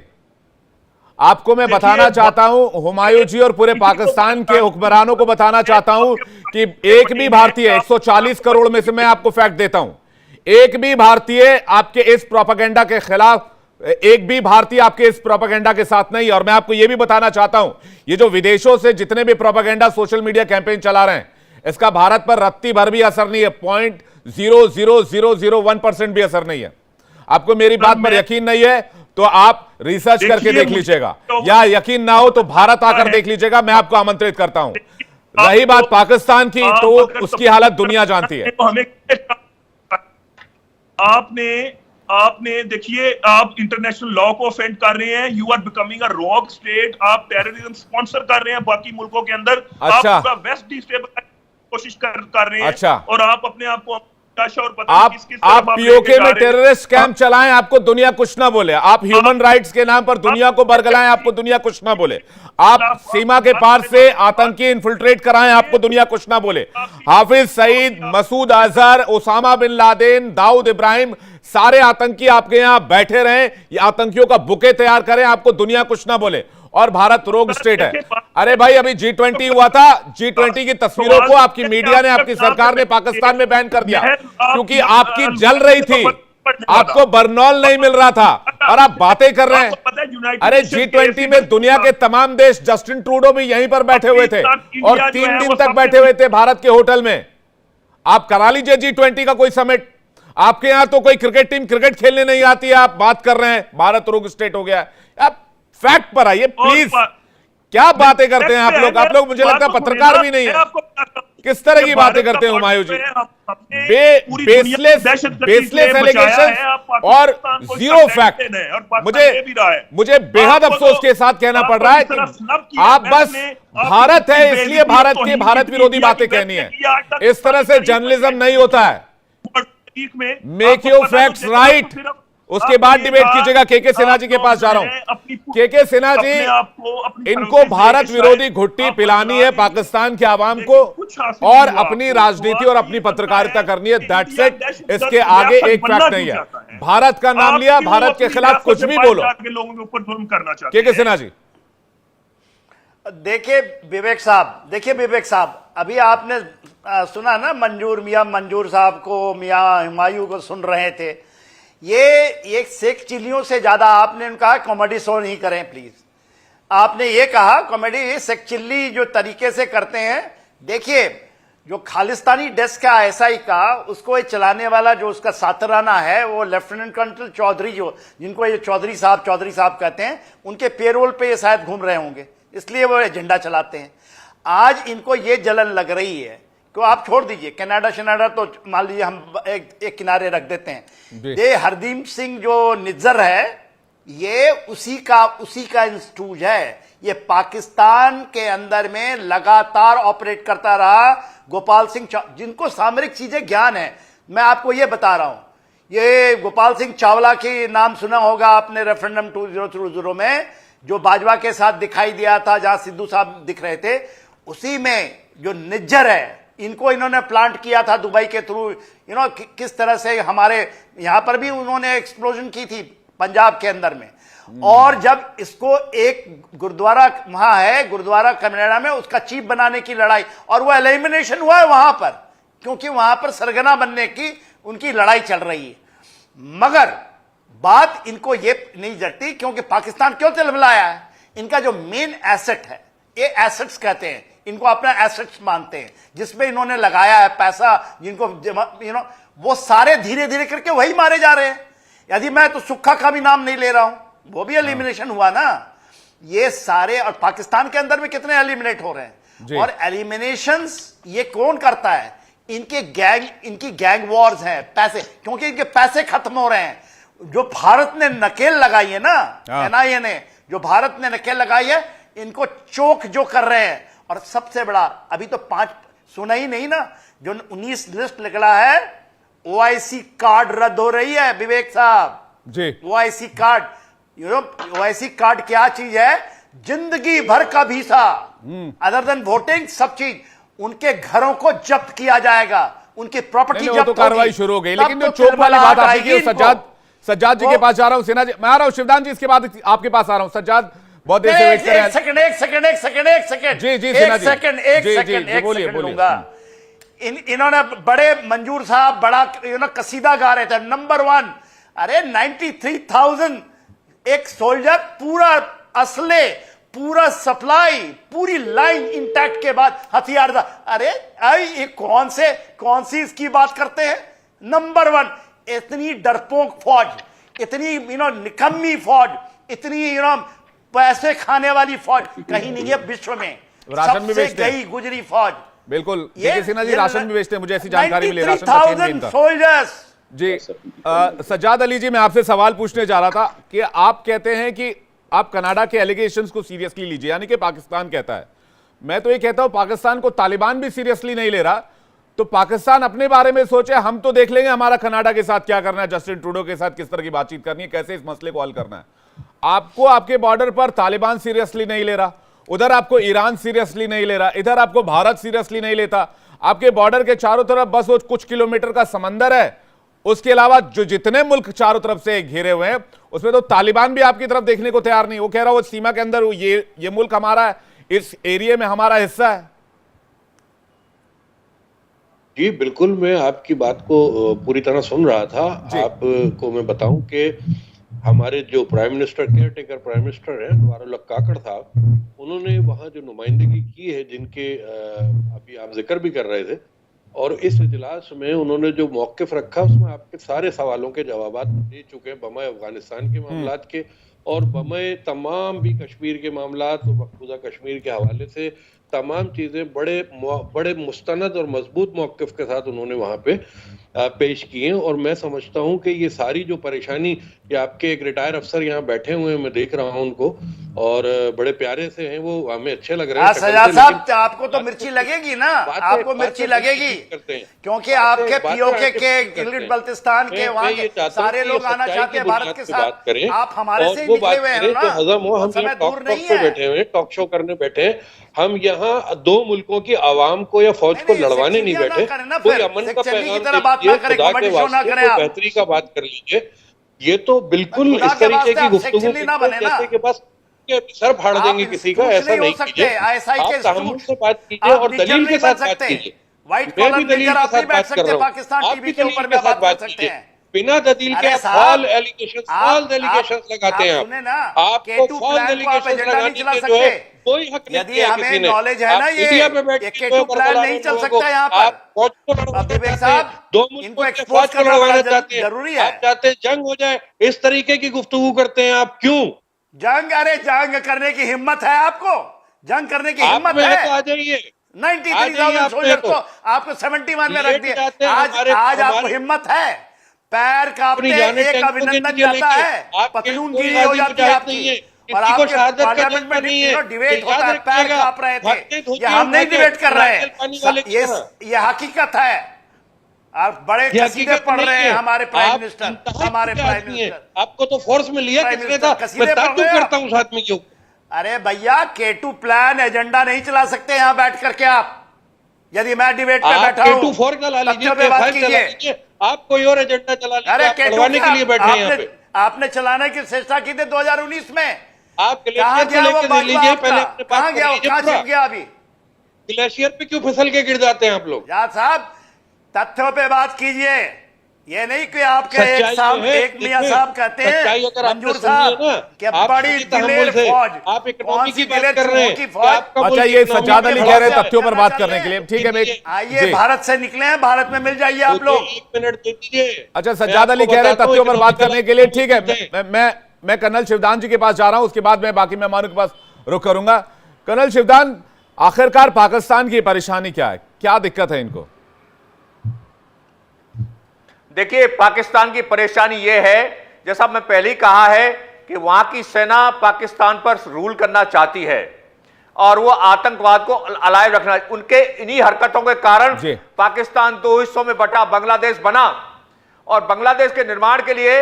आपको मैं बताना चाहता हूं, हुमायूं जी और पूरे पाकिस्तान के हुक्मरानों को बताना चाहता हूं कि एक भी भारतीय, 140 करोड़ में से मैं आपको फैक्ट देता हूं, एक भी भारतीय आपके इस प्रोपेगेंडा के खिलाफ, एक भी भारतीय आपके इस प्रोपेगेंडा के साथ नहीं। और मैं आपको यह भी बताना चाहता हूं, ये जो विदेशों से जितने भी प्रोपेगेंडा सोशल मीडिया कैंपेन चला रहे हैं, इसका भारत पर रत्ती भर भी असर नहीं है। 0.00001% भी असर नहीं है। आपको मेरी बात पर यकीन नहीं है तो आप रिसर्च करके देख लीजिएगा, या यकीन ना हो तो भारत आकर देख लीजिएगा। मैं आपको आमंत्रित करता हूं। रही बात पाकिस्तान की, तो उसकी हालत दुनिया जानती है। आपने देखिए, आप इंटरनेशनल लॉ को ऑफेंड कर रहे हैं। You are becoming a rogue state. आप टेररिज्म स्पॉन्सर कर रहे हैं बाकी मुल्कों के अंदर। अच्छा। आप पूरा वेस्ट डिस्टेबलाइज कोशिश कर रहे हैं। अच्छा। और आप अपने आप को आप पीओके में टेररिस्ट कैंप चलाएं, आपको दुनिया कुछ ना बोले। आप ह्यूमन राइट्स के नाम पर दुनिया को बरगलाएं, आपको दुनिया कुछ ना बोले। आप सीमा के पार से आतंकी इन्फिल्ट्रेट कराएं, आपको दुनिया कुछ ना बोले। Hafiz Saeed, Masood Azhar, Osama bin Laden, Dawood Ibrahim, सारे आतंकी आपके यहां बैठे रहे, ये आतंकियों का बुके तैयार करें, आपको दुनिया कुछ ना बोले। और भारत रोग स्टेट है। अरे भाई, अभी G20 हुआ था, G20 की तस्वीरों को आपकी मीडिया ने, आपकी सरकार ने पाकिस्तान में बैन कर दिया क्योंकि आपकी जल रही थी, आपको बर्नॉल नहीं मिल रहा था, और आप बातें कर रहे हैं। अरे G20 में दुनिया के तमाम देश, जस्टिन ट्रूडो भी यहीं पर बैठे हुए थे और 3 दिन तक बैठे हुए थे भारत के होटल में। आप करा लीजिए G20 का कोई समिट। आपके यहां तो कोई क्रिकेट टीम क्रिकेट खेलने नहीं आती है, आप बात कर रहे हैं भारत रोग स्टेट हो गया। आप फैक्ट पर आइए प्लीज। क्या बातें करते हैं आप लोग मुझे लगता है पत्रकार भी नहीं है। किस तरह की बातें करते हैं हुमायूं जी? बेसलेस एलिगेशन और जीरो फैक्ट। मुझे बेहद अफसोस के साथ कहना पड़ रहा है कि आप बस भारत है इसलिए भारत विरोधी बातें कहनी है। इस तरह से जर्नलिज्म नहीं होता है। मेक योर फैक्ट्स राइट, उसके बाद डिबेट कीजिएगा। के सिन्हा जी के पास जा रहा हूं। के सिन्हा जी, इनको भारत विरोधी घुट्टी पिलानी है पाकिस्तान के आवाम को, और अपनी राजनीति और अपनी पत्रकारिता करनी है। That's it. इसके आगे एक फैक्ट नहीं है। भारत का नाम लिया, भारत के खिलाफ कुछ भी बोलो। के सिन्हा जी, देखिए विवेक साहब, अभी आपने सुना ना, मंजूर साहब को, मियां हुमायूं को सुन रहे थे। ये एक शेख चिल्लियों से ज्यादा आपने उनका कॉमेडी शो नहीं करें प्लीज। आपने ये कहा कॉमेडी शेख चिल्ली जो तरीके से करते हैं। देखिए, जो खालिस्तानी डेस्क का एसआई का, उसको ये चलाने वाला जो उसका सातराना है, वो लेफ्टिनेंट कर्नल चौधरी, जो जिनको ये चौधरी साहब कहते हैं, उनके पेरोल पे ये शायद घूम रहे होंगे, इसलिए वो एजेंडा चलाते हैं। आज इनको ये जलन लग रही है कि आप छोड़ दीजिए कनाडा तो मान लीजिए हम एक किनारे रख देते हैं। ये हरदीप सिंह जो निज्जर है, ये उसी का इंस्टीट्यूट है। ये पाकिस्तान के अंदर में लगातार ऑपरेट करता रहा। गोपाल सिंह, जिनको सामरिक चीजें ज्ञान है, मैं आपको ये बता रहा हूं। ये गोपाल सिंह चावला की नाम सुना होगा आपने, रेफरेंडम 2020 में जो बाजवा के साथ दिखाई दिया था, जहां सिद्धू साहब दिख रहे थे, उसी में जो निज्जर है, इनको इन्होंने प्लांट किया था दुबई के थ्रू। किस तरह से हमारे यहां पर भी उन्होंने एक्सप्लोजन की थी पंजाब के अंदर में। और जब इसको एक गुरुद्वारा वहां है, गुरुद्वारा कनाडा में, उसका चीफ बनाने की लड़ाई, और वो एलिमिनेशन हुआ है वहां पर, क्योंकि वहां पर सरगना बनने की उनकी लड़ाई चल रही है। मगर बात इनको ये नहीं जटती, क्योंकि पाकिस्तान क्यों तिलमिलाया है? इनका जो मेन एसेट है, ये एसेट्स कहते हैं, इनको अपना एसेट्स मानते हैं, जिसमें इन्होंने लगाया है पैसा, जिनको वो सारे धीरे धीरे करके वही मारे जा रहे हैं। यदि मैं तो सुक्खा का भी नाम नहीं ले रहा हूं, वो भी एलिमिनेशन हुआ ना। ये सारे, और पाकिस्तान के अंदर में कितने एलिमिनेट हो रहे हैं। और एलिमिनेशंस ये कौन करता है? इनकी गैंग वॉर्स हैं, पैसे, क्योंकि इनके पैसे खत्म हो रहे हैं। जो भारत ने नकेल लगाई है ना, एनआईए ने जो भारत ने नकेल लगाई है, इनको चोक जो कर रहे हैं। और सबसे बड़ा, अभी तो 5 सुना ही नहीं ना, जो 19 लिस्ट निकला है, ओआईसी कार्ड रद्द हो रही है विवेक साहब जी। ओआईसी कार्ड, ओआईसी कार्ड क्या चीज है? जिंदगी भर का वीसा, अदर देन वोटिंग, सब चीज। उनके घरों को जब्त किया जाएगा, उनकी प्रॉपर्टी जब्त तो कार्रवाई शुरू हो गई। लेकिन जो तो चोप वाली बात आपकी है, सज्जाद जी के वो- पास जा रहा हूं, सिन्हा जी मैं आ रहा हूं, शिवदान जी इसके बाद आपके पास आ रहा हूं। सज्जाद बहुत देर से वेट कर रहे हैं। एक सेकंड जी जी सिन्हा जी, बोलिए लूंगा। इन्होंने बड़े मंजूर साहब बड़ा कसीदा गा रहे थे, नंबर 1। अरे 93,000 एक सोल्जर, पूरा असले, पूरा सप्लाई, पूरी लाइन इंटैक्ट के बाद हथियार था। अरे ये कौन सी इसकी बात करते हैं? नंबर 1, इतनी डरपोक फौज, इतनी निकम्मी फौज, इतनी पैसे खाने वाली फौज कहीं नहीं है विश्व में। राशन भी बेचते हैं। गई गुजरी फौज। बिल्कुल, सिन्हा जी राशन भी बेचते हैं, मुझे ऐसी जानकारी मिली। राशन का चेन भी इनका। सोल्जर्स जी सज्जाद अली जी, मैं आपसे सवाल पूछने जा रहा था कि आप कहते हैं कि आप कनाडा के एलिगेशंस को सीरियसली लीजिए, यानी कि पाकिस्तान कहता है। मैं तो ये कहता हूं पाकिस्तान को तालिबान भी सीरियसली नहीं ले रहा, तो पाकिस्तान अपने बारे में सोचे, हम तो देख लेंगे हमारा कनाडा के साथ क्या करना है, जस्टिन ट्रूडो के साथ किस तरह की बातचीत करनी है, कैसे इस मसले को हल करना है। आपको आपके बॉर्डर पर तालिबान सीरियसली नहीं ले रहा, उधर आपको ईरान सीरियसली नहीं ले रहा, इधर आपको भारत सीरियसली नहीं लेता। आपके बॉर्डर के चारों तरफ बस वो कुछ किलोमीटर का समंदर है, उसके अलावा जो जितने मुल्क चारों तरफ से घिरे हुए हैं उसमें तो तालिबान भी आपकी तरफ देखने को तैयार नहीं। वो कह रहा वो सीमा के अंदर ये मुल्क हमारा है, इस एरिया में हमारा हिस्सा है। जी बिल्कुल, मैं आपकी बात को पूरी तरह सुन रहा था। आपको मैं बताऊं कि हमारे जो prime minister, care taker prime minister है नवारुल्लाह काकड़ साहब, उन्होंने वहां जो नुमाइंदगी की है, जिनके अभी आप जिक्र भी कर रहे थे, और इस इजलास में उन्होंने जो मौक़िफ़ रखा उसमें आपके सारे सवालों के जवाबात दे चुके हैं, बमाए अफगानिस्तान के मामलात के और बमाए तमाम भी कश्मीर के मामलात और मकबूजा कश्मीर के हवाले से तमाम चीज़ें बड़े मुस्तनद और मजबूत मौक़िफ़ के साथ उन्होंने वहाँ पे पेश किए। और मैं समझता हूँ कि ये सारी जो परेशानी, ये आपके एक रिटायर अफसर यहाँ बैठे हुए हैं, मैं देख रहा हूँ उनको, और बड़े प्यारे से हैं, वो हमें अच्छे लग रहे हैं। सजाद साहब, आपको तो मिर्ची लगेगी ना, आपको मिर्ची लगेगी, क्योंकि आपके पीओके के गिलगित बल्तिस्तान के वहाँ के सारे लोग आना चाहते हैं भारत के साथ। आप हमारे से निकले हुए हैं ना, हम बैठे हुए हैं, टॉक शो करने बैठे हैं। हम यहाँ दो मुल्कों की आवाम को या फौज को लड़वाने नहीं बैठे, कोई अमन का पैगाम दीजिए, खुदा के वास्ते कोई बेहतरी का बात कर लीजिए। ये तो बिल्कुल इस तरीके की गुफ्तगू जैसे कि बस सर फाड़ देंगे किसी का, ऐसा नहीं कीजिए। आप तहम्मुल से बात कीजिए और दलील के साथ बात कीजिए। मैं भी दलील के साथ बात कर रहा हूँ, आप भी दलील के साथ बात कीजिए। बिना दलील के फॉल एलिगेशन लगाते हैं। आपको फॉल एलिगेशन लगाने के जो है कोई हक नहीं यदि हमें नॉलेज है ना, ये केटू प्लान नहीं चल सकता यहाँ पर। विवेक साहब, इनको एक्सपोज करना जरूरी है। आप चाहते हैं जंग हो जाए, इस तरीके की गुफ्तगू करते हैं आप, क्यों जंग? अरे जंग करने की हिम्मत है आपको? जंग करने की हिम्मत है? आ जाइए। 93,000 सोल्जर को आपको 71 में रख दिया। आज आपको हिम्मत है? पैर कांपते हैं, एक अभिनंदन जाता है, पतलून गीली हो जाती है आपकी, और आपके पार्लियामेंट में डिबेट होता है, पैर कांप रहे थे। ये हम नहीं डिबेट कर रहे हैं, ये हकीकत है। आप बड़े कसीदे पढ़ रहे हैं हमारे प्राइम मिनिस्टर, आपको तो फोर्स में लिया किसने था? मैं ताज्जुब करता हूं साथ में क्यों। अरे भैया, केटू प्लान एजेंडा नहीं चला सकते यहाँ बैठ करके आप। यदि मैं डिबेट पे बैठा हूं, केटू 4 चला लीजिए, आप कोई और एजेंडा चला लीजिए। अरे केटू के लिए बैठे हैं यहाँ पे। आपने चलाने की चेष्टा की थी 2019 में। आप ग्लेशियर पे लेके दे लीजिए, पहले अपने कहां गया वो, कहां छिप गया? अभी ग्लेशियर पे क्यों फिसल के गिर जाते हैं आप लोग? यार साहब, तथ्यों पे बात कीजिए, ये नहीं कि आपके एक मियां साहब कहते हैं, मंजूर साहब, कि बड़ी दिलेर फौज, आप इकोनॉमी की बात कर रहे हैं। अच्छा, ये सज्जाद अली कह रहे हैं तथ्यों पर बात करने के लिए, ठीक है। आइए, भारत से निकले हैं, भारत में मिल जाइए आप लोग। 1 मिनट दे दीजिए। अच्छा, सज्जाद अली कह रहे हैं तथ्यों पर बात करने के लिए, ठीक है। मैं कर्नल शिवदान जी के पास जा रहा हूं, उसके बाद मैं बाकी मेहमानों के पास रुख करूंगा। कर्नल शिवदान, आखिरकार पाकिस्तान की परेशानी क्या है, क्या दिक्कत है इनको? देखिए, पाकिस्तान की परेशानी यह है, जैसा मैं पहले ही कहा है, कि वहां की सेना पाकिस्तान पर रूल करना चाहती है और वो आतंकवाद को अलाइव रखना। उनके इन्हीं हरकतों के कारण पाकिस्तान 2 हिस्सों में बटा बांग्लादेश बना, और बांग्लादेश के निर्माण के लिए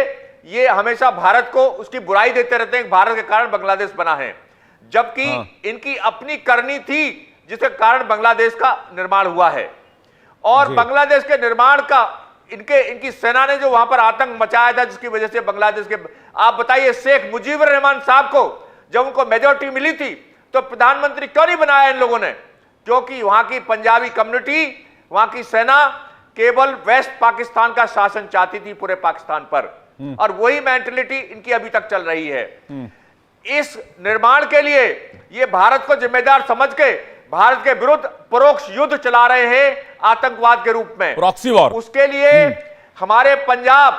ये हमेशा भारत को उसकी बुराई देते रहते हैं, भारत के कारण बांग्लादेश बना है, जबकि इनकी अपनी करनी थी जिसके कारण बांग्लादेश का निर्माण हुआ है। और बांग्लादेश के निर्माण का इनकी सेना ने जो वहां पर आतंक मचाया था, जिसकी वजह से बांग्लादेश के, आप बताइए, शेख मुजीबुर रहमान साहब को जब उनको मेजोरिटी मिली थी तो प्रधानमंत्री क्यों नहीं बनाया इन लोगों ने? क्योंकि वहां की पंजाबी कम्युनिटी, वहां की सेना केवल वेस्ट पाकिस्तान का शासन चाहती थी पूरे पाकिस्तान पर, और वही मेंटलिटी इनकी अभी तक चल रही है। इस निर्माण के लिए ये भारत को जिम्मेदार समझ के भारत के विरुद्ध परोक्ष युद्ध चला रहे हैं आतंकवाद के रूप में, प्रॉक्सी वॉर। उसके लिए हमारे पंजाब,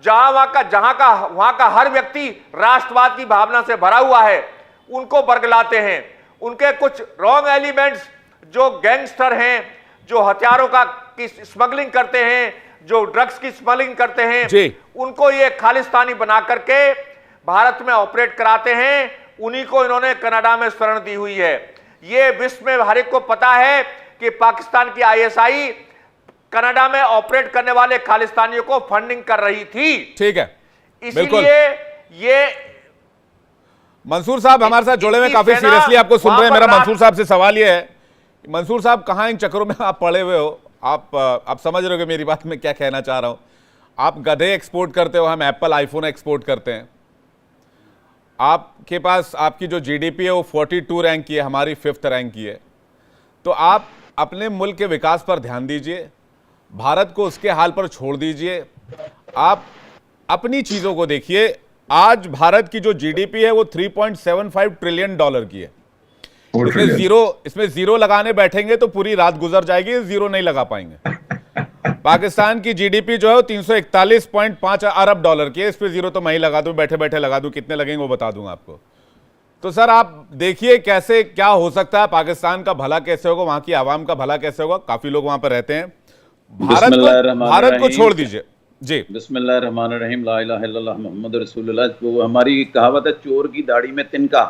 वहां का हर व्यक्ति राष्ट्रवाद की भावना से भरा हुआ है, उनको बरगलाते हैं। उनके कुछ रॉन्ग एलिमेंट्स जो गैंगस्टर हैं, जो हथियारों की स्मगलिंग करते हैं, जो ड्रग्स की स्मगलिंग करते हैं, उनको ये खालिस्तानी बना करके भारत में ऑपरेट कराते हैं। उन्हीं को इन्होंने कनाडा में शरण दी हुई है। ये विश्व में हर एक को पता है कि पाकिस्तान की आईएसआई कनाडा में ऑपरेट करने वाले खालिस्तानियों को फंडिंग कर रही थी। ठीक है, इसलिए ये मंसूर साहब हमारे साथ जुड़े हुए, काफी सीरियसली आपको सुन रहे हैं। मेरा मंसूर साहब से सवाल यह है, मंसूर साहब कहां इन चक्करों में आप पड़े हुए हो? आप समझ रहे हो कि मेरी बात में क्या कहना चाह रहा हूं। आप गधे एक्सपोर्ट करते हो, हम एप्पल आईफोन एक्सपोर्ट करते हैं। आपके पास आपकी जो जीडीपी है वो 42 रैंक की है, हमारी 5th रैंक की है। तो आप अपने मुल्क के विकास पर ध्यान दीजिए, भारत को उसके हाल पर छोड़ दीजिए। आप अपनी चीजों को देखिए। आज भारत की जो जीडीपी है वो 3.75 ट्रिलियन डॉलर की है। इसमें जीरो लगाने बैठेंगे तो पूरी रात गुजर जाएगी, जीरो नहीं लगा पाएंगे। पाकिस्तान की जीडीपी जो है वो 341.5 अरब डॉलर की है। इस पे जीरो तो मैं ही लगा दूं, बैठे बैठे लगा दूं, कितने लगेंगे वो बता दूंगा आपको। तो सर आप देखिए कैसे क्या हो सकता है, पाकिस्तान का भला कैसे होगा, वहां की आवाम का भला कैसे होगा। काफी लोग वहां पर रहते हैं। भारत को छोड़ दीजिए जी। बिस्मिल्लाहिर्रहमानिर्रहीम, ला इलाहा इल्लल्लाह मुहम्मद रसूलुल्लाह। वो हमारी कहावत है, चोर की दाढ़ी में तिनका।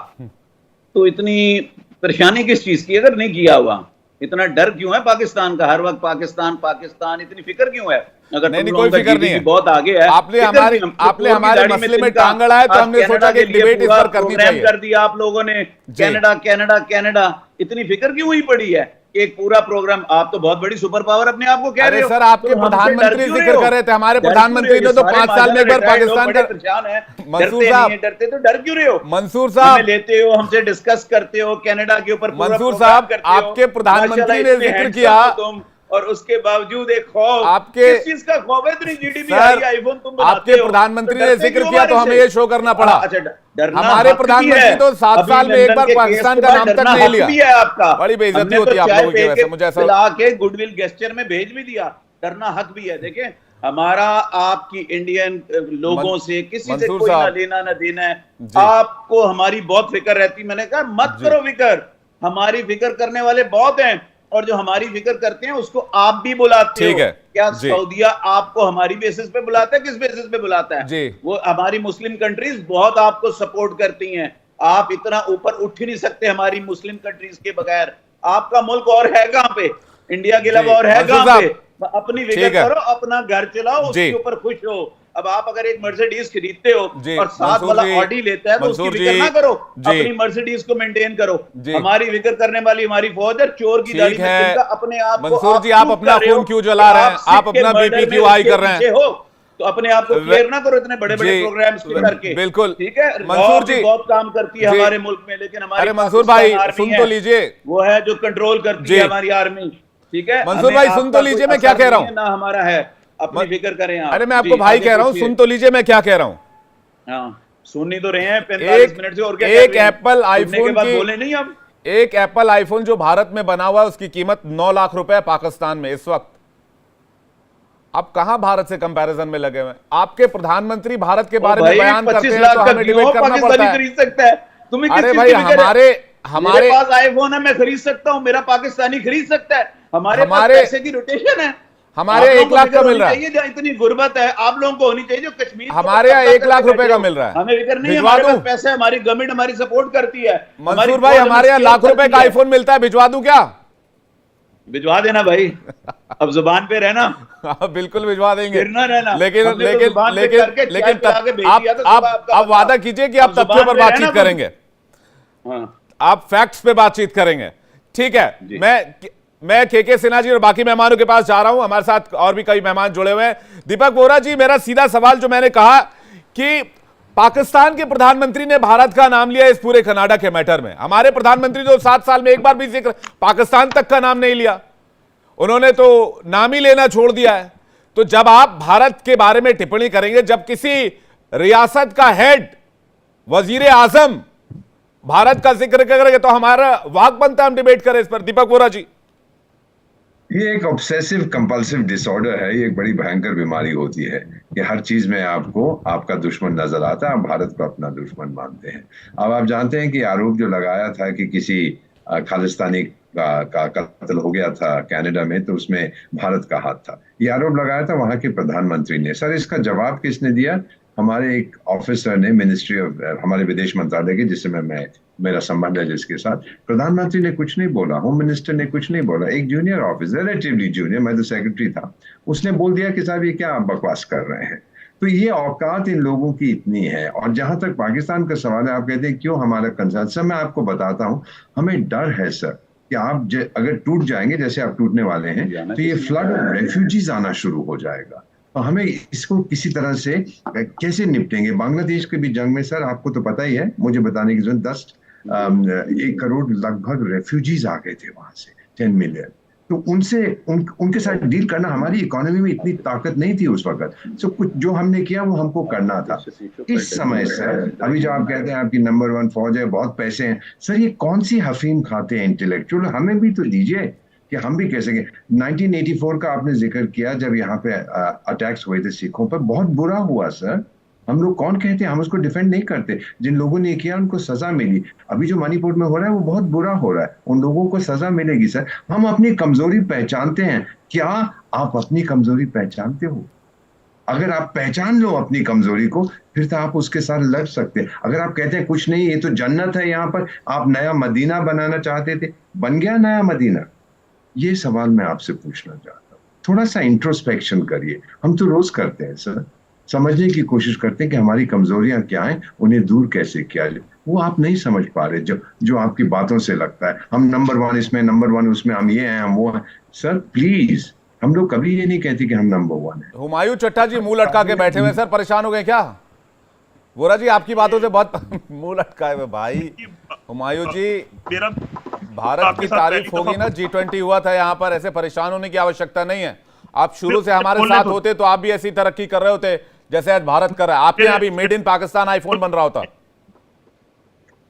तो इतनी परेशानी किस चीज की? अगर नहीं किया हुआ, इतना डर क्यों है पाकिस्तान का? हर वक्त पाकिस्तान पाकिस्तान, इतनी फिक्र क्यों है? अगर नहीं, कोई फिक्र नहीं है, बहुत आगे है। आपने हमारे मसले में टांग अड़ाया तो हमने सोचा कि डिबेट इस पर करनी चाहिए। कर दिया आप लोगों ने, कनाडा कनाडा कनाडा, इतनी फिक्र क्यों हुई पड़ी है? एक पूरा प्रोग्राम, आप तो बहुत बड़ी सुपर पावर अपने आप को कह रहे हो। सर आपके प्रधानमंत्री जिक्र कर रहे थे, हमारे प्रधानमंत्री ने तो 5 साल में एक बार पाकिस्तान का। मंसूर साहब, डरते तो डर क्यों रहे हो? मंसूर साहब लेते हो, हमसे डिस्कस करते हो कनाडा के ऊपर। मंसूर साहब, आपके प्रधानमंत्री ने जिक्र किया तुम, और उसके बावजूद एक खौफ, आपके किस चीज का खौफ है? इतनी जीडीपी आई, आईफोन तुम बनाते आपके प्रधानमंत्री ने जिक्र किया तो हमें ये शो करना पड़ा। हमारे प्रधानमंत्री तो 7 साल में एक बार पाकिस्तान का नाम तक नहीं लिया। आपका बड़ी बेइज्जती होती है आप लोगों की वजह से, मुझे ऐसा के गुडविल गेस्चर में भेज भी दिया। डरना हक भी है। देखें, हमारा आपकी इंडियन लोगों से किसी से कोई ना लेना ना देना है। आपको हमारी बहुत फिक्र रहती। मैंने कहा मत करो फिक्र, हमारी फिक्र करने वाले बहुत हैं, और जो हमारी फिक्र करते हैं उसको आप भी बुलाते हो। क्या सऊदीया आपको हमारी बेसिस पे बुलाता है? किस बेसिस पे बुलाता है? वो हमारी मुस्लिम कंट्रीज बहुत आपको सपोर्ट करती हैं। आप इतना ऊपर उठ ही नहीं सकते हमारी मुस्लिम कंट्रीज के बगैर। आपका मुल्क और है कहां पे? इंडिया के अलावा और है कहां पे? अपनी फिक्र करो, अपना घर चलाओ, उसके ऊपर खुश हो। अब आप अगर एक मर्सिडीज खरीदते हो और साथ वाला ऑडी लेता है तो उसकी फिक्र ना करो, अपनी मर्सिडीज को मेंटेन करो। हमारी फिक्र करने वाली हमारी फौज है, चोर की दाढ़ी में तिनका। अपने आप को मंसूर जी, आप अपना खून क्यों जला रहे हैं? आप अपना बीपी क्यों हाई कर रहे हैं? तो अपने आप को क्लियर ना करो इतने बड़े बड़े प्रोग्राम्स करके। बिल्कुल ठीक है, मंसूर जी बहुत काम करती है हमारे मुल्क में, लेकिन हमारे मंसूर भाई सुन तो लीजिए, वो है जो कंट्रोल करती है हमारी आर्मी। ठीक है मंसूर भाई सुन तो लीजिए मैं क्या कह रहा हूँ। ना हमारा है, अपनी फिक्र करें आप। अरे मैं आपको भाई कह रहा हूँ, सुन तो लीजिए मैं क्या कह रहा हूँ। हाँ, सुन ही तो रहे हैं 45 मिनट से। और क्या एक एप्पल आईफोन की, बोले नहीं अब। एक एप्पल आईफोन जो भारत में बना हुआ है उसकी कीमत 9 लाख रुपए पाकिस्तान में इस वक्त। आप कहां भारत से कंपैरिजन में लगे हुए? आपके प्रधानमंत्री भारत के बारे में बयान करते हैं तो हमें डिबेट करना पड़ता है। खरीद सकता है तुम्हें? अरे भाई हमारे पास आईफोन है, मैं खरीद सकता हूं, मेरा पाकिस्तानी खरीद सकता है। हमारे पैसे की रोटेशन है। हमारे 1 लाख का मिल रहा है। इतनी गुर्बत है आप लोगों को होनी चाहिए जो कश्मीर हमारे यहाँ 1 लाख रुपए का मिल रहा है। हमें फिक्र नहीं है, हमारे पास पैसा है, हमारी गवर्नमेंट हमारी सपोर्ट करती है। मंसूर भाई, हमारे यहाँ लाख रुपए का आईफोन मिलता है, भिजवा दूं क्या? भिजवा देना भाई, अब जुबान पे रहना। बिल्कुल भिजवा देंगे, रहना। लेकिन आप वादा कीजिए कि आप तथ्यों पर बातचीत करेंगे, आप फैक्ट्स पे बातचीत करेंगे। ठीक है, मैं के सिन्हा जी और बाकी मेहमानों के पास जा रहा हूं। हमारे साथ और भी कई मेहमान जुड़े हुए हैं। दीपक बोहरा जी, मेरा सीधा सवाल जो मैंने कहा कि पाकिस्तान के प्रधानमंत्री ने भारत का नाम लिया इस पूरे कनाडा के मैटर में। हमारे प्रधानमंत्री तो 7 साल में एक बार भी जिक्र पाकिस्तान तक का नाम नहीं लिया, उन्होंने तो नाम ही लेना छोड़ दिया है। तो जब आप भारत के बारे में टिप्पणी करेंगे, जब किसी रियासत का हेड वजीर आजम भारत का जिक्र करेंगे, तो हमारा वाक बनता है हम डिबेट करें इस पर। दीपक बोहरा जी, ये एक ऑब्सेसिव कंपल्सिव डिसऑर्डर है, ये एक बड़ी भयंकर बीमारी होती है कि हर चीज में आपको आपका दुश्मन नजर आता है, आप भारत को अपना दुश्मन मानते हैं। अब आप जानते हैं कि आरोप जो लगाया था कि किसी खालिस्तानी का कत्ल हो गया था कनाडा में, तो उसमें भारत का हाथ था, ये आरोप लगाया था वहां के प्रधानमंत्री ने। सर, इसका जवाब किसने दिया? हमारे एक ऑफिसर ने, मिनिस्ट्री ऑफ, हमारे विदेश मंत्रालय के, जिससे मैं मेरा संबंध है जिसके साथ, प्रधानमंत्री ने कुछ नहीं बोला, होम मिनिस्टर ने कुछ नहीं बोला, एक जूनियर ऑफिसर, रिलेटिवली जूनियर, मैं तो सेक्रेटरी था, उसने बोल दिया कि साहब ये क्या आप बकवास कर रहे हैं। तो ये औकात इन लोगों की इतनी है। और जहां तक पाकिस्तान का सवाल है, आप कहते हैं क्यों हमारा कंसर्न, सर मैं आपको बताता हूं, हमें डर है सर कि आप अगर टूट जाएंगे जैसे आप टूटने वाले हैं, तो ये फ्लड ऑफ रेफ्यूजीज आना शुरू हो जाएगा। तो हमें इसको किसी तरह से कैसे निपटेंगे? बांग्लादेश के भी जंग में सर, आपको तो पता ही है, मुझे बताने की जरूरत, 1 करोड़ लगभग रेफ्यूजीज आ गए थे वहां से, 10 मिलियन। तो उनके साथ डील करना, हमारी इकोनॉमी में इतनी ताकत नहीं थी उस वक्त। सो कुछ जो हमने किया वो हमको करना था। इस समय सर, अभी जो आप कहते हैं आपकी नंबर 1 फौज है, बहुत पैसे हैं, सर ये कौन सी अफीम खाते हैं इंटेलेक्चुअल, हमें भी तो दीजिए कि हम भी कह सकें। 1984 का आपने जिक्र किया, जब यहाँ पे अटैक्स हुए थे सिखों पर, बहुत बुरा हुआ सर। हम लोग कौन कहते हैं, हम उसको डिफेंड नहीं करते। जिन लोगों ने किया उनको सजा मिली। अभी जो मणिपुर में हो रहा है वो बहुत बुरा हो रहा है, उन लोगों को सजा मिलेगी सर। हम अपनी कमजोरी पहचानते हैं। क्या आप अपनी कमजोरी पहचानते हो? अगर आप पहचान लो अपनी कमजोरी को, फिर तो आप उसके साथ लड़ सकते हैं। अगर आप कहते हैं कुछ नहीं, ये तो जन्नत है यहाँ पर, आप नया मदीना बनाना चाहते थे, बन गया नया मदीना? ये सवाल मैं आपसे पूछना चाहता हूँ। थोड़ा सा इंट्रोस्पेक्शन करिए। हम तो रोज करते हैं सर, समझने की कोशिश करते हैं कि हमारी कमजोरियां क्या हैं, उन्हें दूर कैसे किया जाए। वो आप नहीं समझ पा रहे, जो आपकी बातों से लगता है हम नंबर 1 इसमें, नंबर 1 उसमें, हम ये हैं, हम वो हैं। सर प्लीज, हम लोग कभी ये नहीं कहते कि हम नंबर 1 है। हुमायूं चट्टा जी मुंह लटका के बैठे हुए सर, परेशान हो गए क्या? बोहरा जी आपकी बातों से बहुत मुंह लटकाए हुए भाई। हुमायूं जी, भारत की तारीफ होगी ना, G20 हुआ था यहाँ पर, ऐसे परेशान होने की आवश्यकता नहीं है। आप शुरू से हमारे साथ होते तो आप भी ऐसी तरक्की कर रहे होते जैसे आज भारत कर रहा है। आपके यहाँ भी मेड इन पाकिस्तान आईफोन बन रहा होता।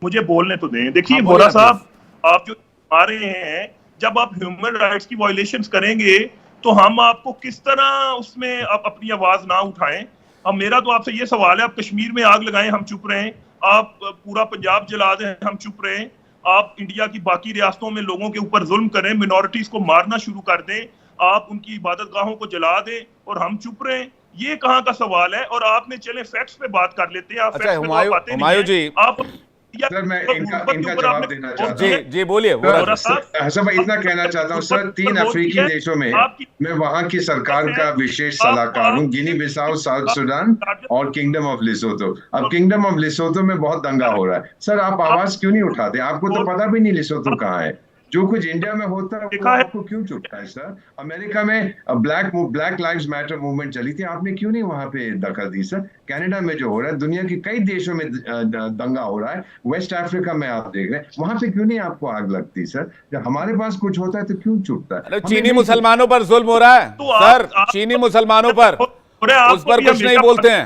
मुझे बोलने तो दें। देखिए बोहरा साहब, आप जो आ रहे हैं, जब आप ह्यूमन राइट्स की वायलेशंस करेंगे तो हम आपको किस तरह उसमें आप अपनी आवाज ना उठाएं। अब मेरा तो आपसे ये सवाल है, आप कश्मीर में आग लगाएं हम चुप रहें, आप पूरा पंजाब जला दें हम चुप रहें, आप इंडिया की बाकी रियासतों में लोगों के ऊपर जुल्म करें, मिनॉरिटीज को मारना शुरू कर दें, आप उनकी इबादत गाहों को जला दें और हम चुप रहें, ये कहाँ का सवाल है? और आपने चले फैक्ट्स पे बात कर लेते हैं। आप फैक्ट्स पे तो बातें नहीं हैं। आप सर मैं इनका जवाब देना चाहता हूँ। जी बोलिए। सर मैं इतना कहना चाहता हूँ सर, 3 अफ्रीकी देशों में मैं वहाँ की सरकार का विशेष सलाहकार हूँ, गिनी बिसाऊ, साउथ सुडान और किंगडम ऑफ लिसोथो। अब किंगडम ऑफ लिसोथो में बहुत दंगा हो रहा है। सर आप आवाज क्यों नहीं उठाते? आपको तो पता भी नहीं लिसोथो कहाँ है। जो कुछ इंडिया में होता है वो आपको क्यों चुपता है सर? अमेरिका में ब्लैक लाइव्स मैटर मूवमेंट चली थी, आपने क्यों नहीं वहां पे दखल दी सर? कनाडा में जो हो रहा है, दुनिया के कई देशों में दंगा हो रहा है, वेस्ट अफ्रीका में आप देख रहे हैं, वहां पे क्यों नहीं आपको आग लगती सर? जब हमारे पास कुछ होता है तो क्यों चुपता है? चीनी मुसलमानों पर जुल्म हो रहा है सर, चीनी मुसलमानों पर, उस पर कुछ नहीं बोलते हैं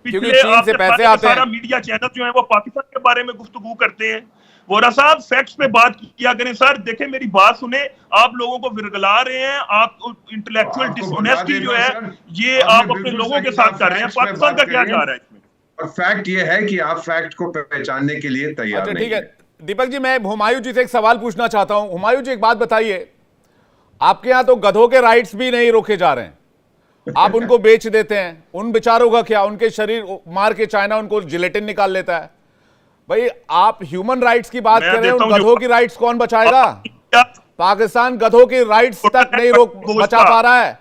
क्योंकि चीन से पैसे आते हैं। मीडिया चैनल जो है वो पाकिस्तान के बारे में गुफ्तगू करते हैं। वोरा साहब फैक्ट्स पे बात किया करें सर। देखें मेरी बात सुने, आप लोगों को विरगला रहे हैं, आप इंटेलेक्चुअल डिसऑनेस्टी जो है ये आप अपने लोगों के साथ कर रहे हैं। पाकिस्तान का क्या जा रहा है इसमें? और फैक्ट ये है कि आप फैक्ट को पहचानने के लिए तैयार नहीं। ठीक है दीपक जी, मैं हुमायूं जी से एक सवाल पूछना चाहता हूं। हुमायूं जी एक बात बताइए, आपके यहाँ तो गधों के राइट्स भी नहीं रोके जा रहे हैं, आप उनको बेच देते हैं, उन बेचारों का क्या? उनके शरीर मार के चाइना उनको जिलेटिन निकाल लेता है। भाई आप ह्यूमन राइट्स की बात कर रहे हैं, उन गधों की राइट्स कौन बचाएगा? पाकिस्तान गधों की राइट्स तक नहीं बचा पा रहा है।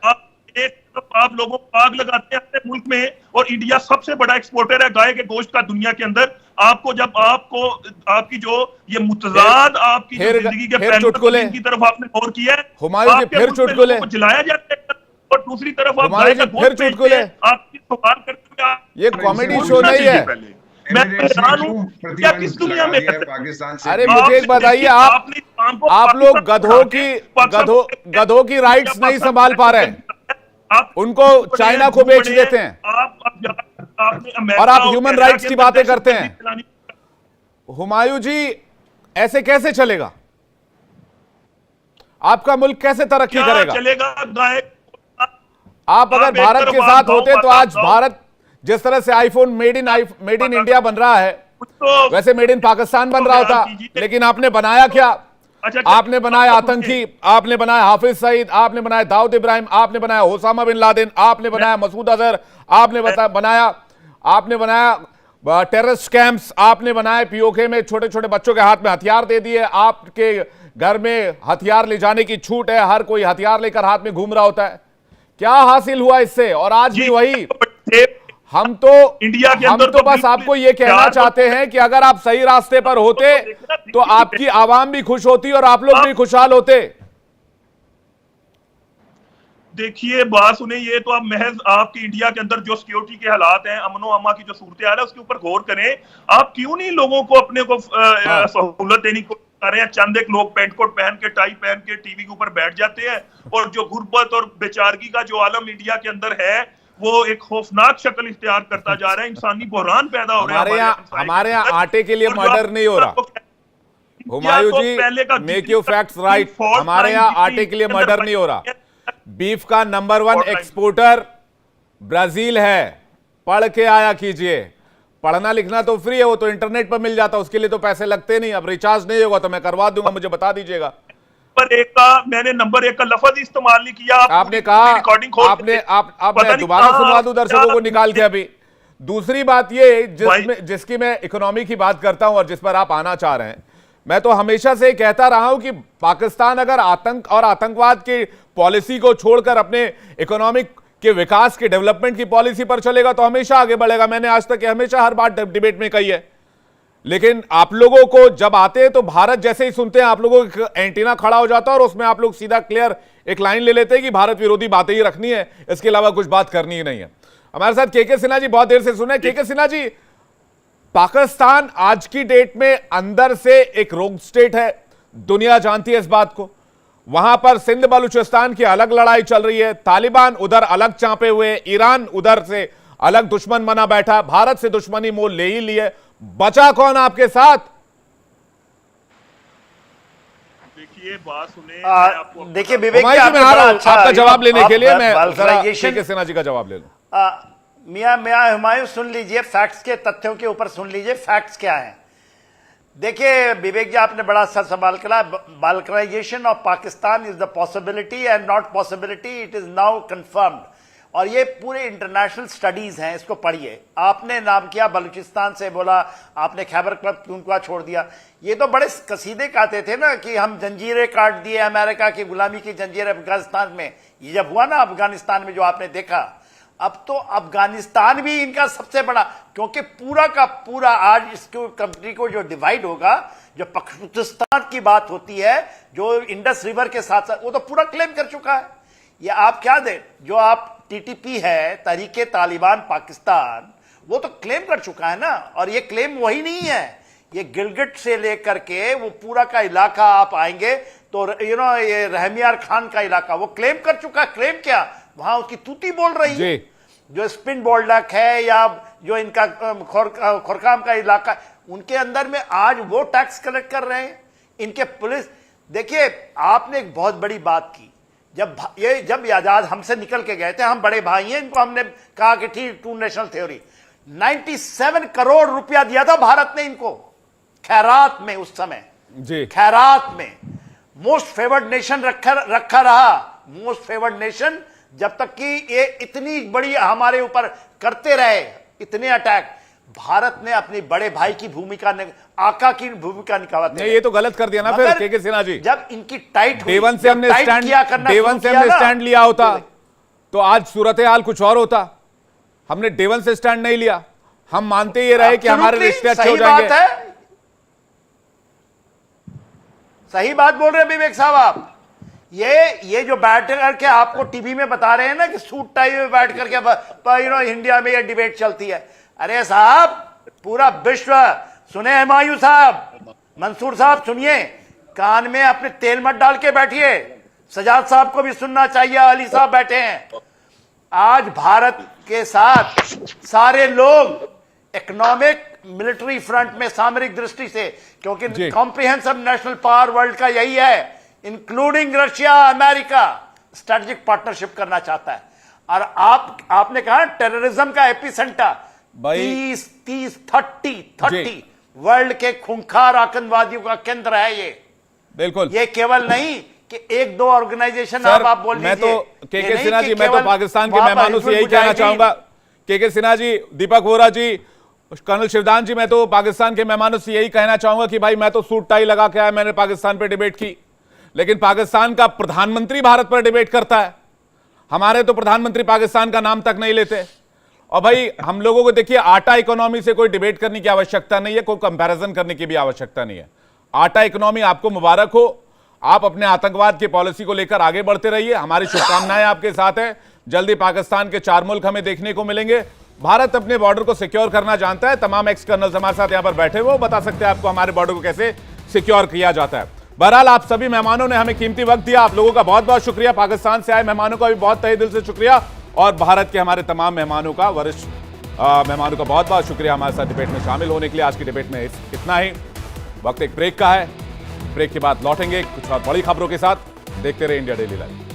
आप लोगों को आग लगाते हैं अपने मुल्क में, और इंडिया सबसे बड़ा एक्सपोर्टर है गाय के गोश्त का दुनिया के अंदर। आपको जब आपको आपकी जो ये मुतजाद आपकी जो जिंदगी के पहलू की तरफ आपने गौर किया है, हुमायूं जी फिर चुटकुले जलाया जाता है, और दूसरी तरफ आप गाय का फिर चुटकुले, आपकी सवाल करते हैं। ये कॉमेडी शो नहीं है। मैं हैरान हूं क्या किस दुनिया में पाकिस्तान से। अरे मुझे एक बताइए, आप लोग गधों की राइट्स नहीं संभाल पा रहे हैं, उनको चाइना को बेच देते हैं, और आप ह्यूमन राइट्स की बातें करते हैं। हुमायूं जी ऐसे कैसे चलेगा? आपका मुल्क कैसे तरक्की करेगा? चलेगा आप अगर भारत के साथ होते तो आज भारत जिस तरह से आईफोन मेड इन इंडिया बन रहा है, वैसे मेड इन पाकिस्तान बन रहा होता। लेकिन आपने बनाया क्या? आपने बनाया आतंकी, आपने बनाया हाफिज सईद, आपने बनाया दाऊद इब्राहिम, आपने बनाया ओसामा बिन लादेन, आपने बनाया मसूद अजहर, आपने बनाया टेररिस्ट कैंप्स, आपने बनाया पीओके में छोटे छोटे बच्चों के हाथ में हथियार दे दिए। आपके घर में हथियार ले जाने की छूट है, हर कोई हथियार लेकर हाथ में घूम रहा होता है। क्या हासिल हुआ इससे? और आज भी वही हम तो इंडिया के अंदर तो बस आपको ये कहना चाहते हैं कि अगर आप सही रास्ते पर होते तो आपकी आवाम भी खुश होती और आप लोग भी खुशहाल होते। देखिए बात सुने, ये तो आप महज आपकी इंडिया के अंदर जो सिक्योरिटी के हालात हैं, अमनो अमा की जो सूरत हाल है, उसके ऊपर गौर करें। आप क्यों नहीं लोगों को अपने को सहूलत देने को कर रहे हैं? चंद एक लोग पेंट कोट पहन के, टाई पहन के टीवी के ऊपर बैठ जाते हैं, और जो गुर्बत और बेचारगी का जो आलम इंडिया के अंदर है वो एक खौफनाक शक्ल इख्तियार करता जा रहा है। इंसानी बहरान पैदा हो रहा है। हमारे यहाँ आटे के लिए मर्डर नहीं हो रहा। हुमायूं जी मेक यू फैक्ट्स राइट, हमारे यहाँ आटे के लिए मर्डर नहीं हो रहा। बीफ का नंबर 1 एक्सपोर्टर ब्राजील है, पढ़ के आया कीजिए। पढ़ना लिखना तो फ्री है, वो तो इंटरनेट पर मिल जाता, उसके लिए तो पैसे लगते नहीं। अब रिचार्ज नहीं होगा तो मैं करवा दूंगा, मुझे बता दीजिएगा। मैंने नंबर 1 का लफ्ज इस्तेमाल नहीं किया। आपने कहा, आपने दोबारा सुनवा दूं दर्शकों को निकाल के। अभी दूसरी बात ये जिसकी मैं इकोनॉमी की बात करता हूं और जिस पर आप आना चाह रहे हैं, मैं तो हमेशा से कहता रहा हूं कि पाकिस्तान अगर आतंक और आतंकवाद की पॉलिसी को छोड़कर अपने इकोनॉमिक के विकास के डेवलपमेंट की पॉलिसी पर चलेगा तो हमेशा आगे बढ़ेगा। मैंने आज तक हमेशा हर बात डिबेट में कही है। लेकिन आप लोगों को जब आते हैं तो भारत जैसे ही सुनते हैं आप लोगों का एंटीना खड़ा हो जाता है और उसमें आप लोग सीधा क्लियर एक लाइन ले लेते हैं कि भारत विरोधी बातें ही रखनी है, इसके अलावा कुछ बात करनी ही नहीं है। हमारे साथ के सिन्हा जी बहुत देर से सुने। के सिन्हा जी, पाकिस्तान आज की डेट में अंदर से एक रोग स्टेट है, दुनिया जानती है इस बात को। वहां पर सिंध बलूचिस्तान की अलग लड़ाई चल रही है, तालिबान उधर अलग चांपे हुए, ईरान उधर से अलग दुश्मन बना बैठा, भारत से दुश्मनी मोल ले ही लिए। बचा कौन आपके साथ? देखिए बात सुने, देखिए विवेक आपका जवाब लेने के लिए मैं के सिन्हा जी का जवाब ले लूं। मियां हुमायूं सुन लीजिए, फैक्ट्स के तथ्यों के ऊपर सुन लीजिए फैक्ट्स क्या हैं। देखिए विवेक जी, आपने बड़ा अच्छा सवाल करा। Balkanization of Pakistan is the possibility and not possibility, it is now confirmed. और ये पूरे इंटरनेशनल स्टडीज हैं, इसको पढ़िए। आपने नाम किया बलूचिस्तान से, बोला आपने खैबर पख्तूनख्वा छोड़ दिया। ये तो बड़े कसीदे कहते थे ना कि हम जंजीरें काट दिए, अमेरिका की गुलामी की जंजीरें अफगानिस्तान में। ये जब हुआ ना अफगानिस्तान में जो आपने देखा, अब तो अफगानिस्तान भी इनका सबसे बड़ा, क्योंकि पूरा का पूरा आज इसको कंट्री को जो डिवाइड होगा, जो पख्तूनिस्तान की बात होती है, जो इंडस रिवर के साथ साथ, वो तो पूरा क्लेम कर चुका है। ये आप क्या दें, जो आप टीटीपी है, तहरीके तालिबान पाकिस्तान, वो तो क्लेम कर चुका है ना। और ये क्लेम वही नहीं है, ये गिलगिट से लेकर के वो पूरा का इलाका आप आएंगे तो ये रहमियार खान का इलाका वो क्लेम कर चुका। क्लेम क्या, वहां उसकी तूती बोल रही है। जो स्पिन बोल्डक है या जो इनका खुरकाम का इलाका, उनके अंदर में आज वो टैक्स कलेक्ट कर रहे हैं इनके पुलिस। देखिए आपने एक बहुत बड़ी बात की, जब आजाद हमसे निकल के गए थे, हम बड़े भाई हैं, इनको हमने कहा कि ठीक टू नेशनल थ्योरी, 97 करोड़ रुपया दिया था भारत ने इनको खैरात में। उस समय खैरात में मोस्ट फेवर्ड नेशन रखा रहा, मोस्ट फेवर्ड नेशन, जब तक कि ये इतनी बड़ी हमारे ऊपर करते रहे, इतने अटैक। भारत ने अपने बड़े भाई की भूमिका, आका की भूमिका निभाते। ये तो गलत कर दिया ना फिर के सिन्हा जी। जब इनकी टाइट देवन से हमने स्टैंड लिया होता, तो आज सूरत हाल कुछ और होता। हमने डे वन से स्टैंड नहीं लिया, हम मानते ये रहे कि हमारे रिश्ते अच्छे हो जाएंगे। बात है, सही बात बोल रहे हैं विवेक साहब आप। ये जो बैठ करके आपको टीवी में बता रहे हैं ना कि सूट टाई में बैठ करके इंडिया में ये डिबेट चलती है, अरे साहब पूरा विश्व सुने, हुमायूं साहब, मंसूर साहब सुनिए, कान में अपने तेल मत डाल के बैठिए, सजाद साहब को भी सुनना चाहिए, अली साहब बैठे हैं। आज भारत के साथ सारे लोग इकोनॉमिक मिलिट्री फ्रंट में सामरिक दृष्टि से, क्योंकि कॉम्प्रिहेंसिव नेशनल पावर वर्ल्ड का यही है, including Russia, America, strategic partnership करना चाहता है। और आपने कहा टेररिज्म का एपिसेंटर 30 वर्ल्ड के खूंखार आतंकवादियों का केंद्र है ये। बिल्कुल, ये केवल नहीं कि एक दो ऑर्गेनाइजेशन आप बोल लीजिए। मैं तो के सिन्हा जी, मैं तो पाकिस्तान के मेहमानों से यही कहना चाहूंगा, के सिन्हा जी, दीपक वोरा जी, कर्नल शिवदान जी, मैं तो पाकिस्तान के मेहमानों से यही कहना चाहूंगा कि भाई मैं तो सूट टाई लगा के आया, मैंने पाकिस्तान पे डिबेट की, लेकिन पाकिस्तान का प्रधानमंत्री भारत पर डिबेट करता है। हमारे तो प्रधानमंत्री पाकिस्तान का नाम तक नहीं लेते। और भाई हम लोगों को देखिए, आटा इकोनॉमी से कोई डिबेट करने की आवश्यकता नहीं है, कोई कंपैरिजन करने की भी आवश्यकता नहीं है। आटा इकोनॉमी आपको मुबारक हो, आप अपने आतंकवाद की पॉलिसी को लेकर आगे बढ़ते रहिए, हमारी शुभकामनाएं आपके साथ है। जल्दी पाकिस्तान के 4 मुल्क हमें देखने को मिलेंगे। भारत अपने बॉर्डर को सिक्योर करना जानता है। तमाम एक्स कर्नल्स हमारे साथ यहां पर बैठे हुए, वो बता सकते हैं आपको हमारे बॉर्डर को कैसे सिक्योर किया जाता है। बहरहाल आप सभी मेहमानों ने हमें कीमती वक्त दिया, आप लोगों का बहुत बहुत शुक्रिया। पाकिस्तान से आए मेहमानों का भी बहुत तहे दिल से शुक्रिया, और भारत के हमारे तमाम मेहमानों का, वरिष्ठ मेहमानों का बहुत बहुत शुक्रिया हमारे साथ डिबेट में शामिल होने के लिए। आज की डिबेट में इतना ही। वक्त एक ब्रेक का है, ब्रेक के बाद लौटेंगे कुछ और बड़ी खबरों के साथ। देखते रहे इंडिया डेली लाइव।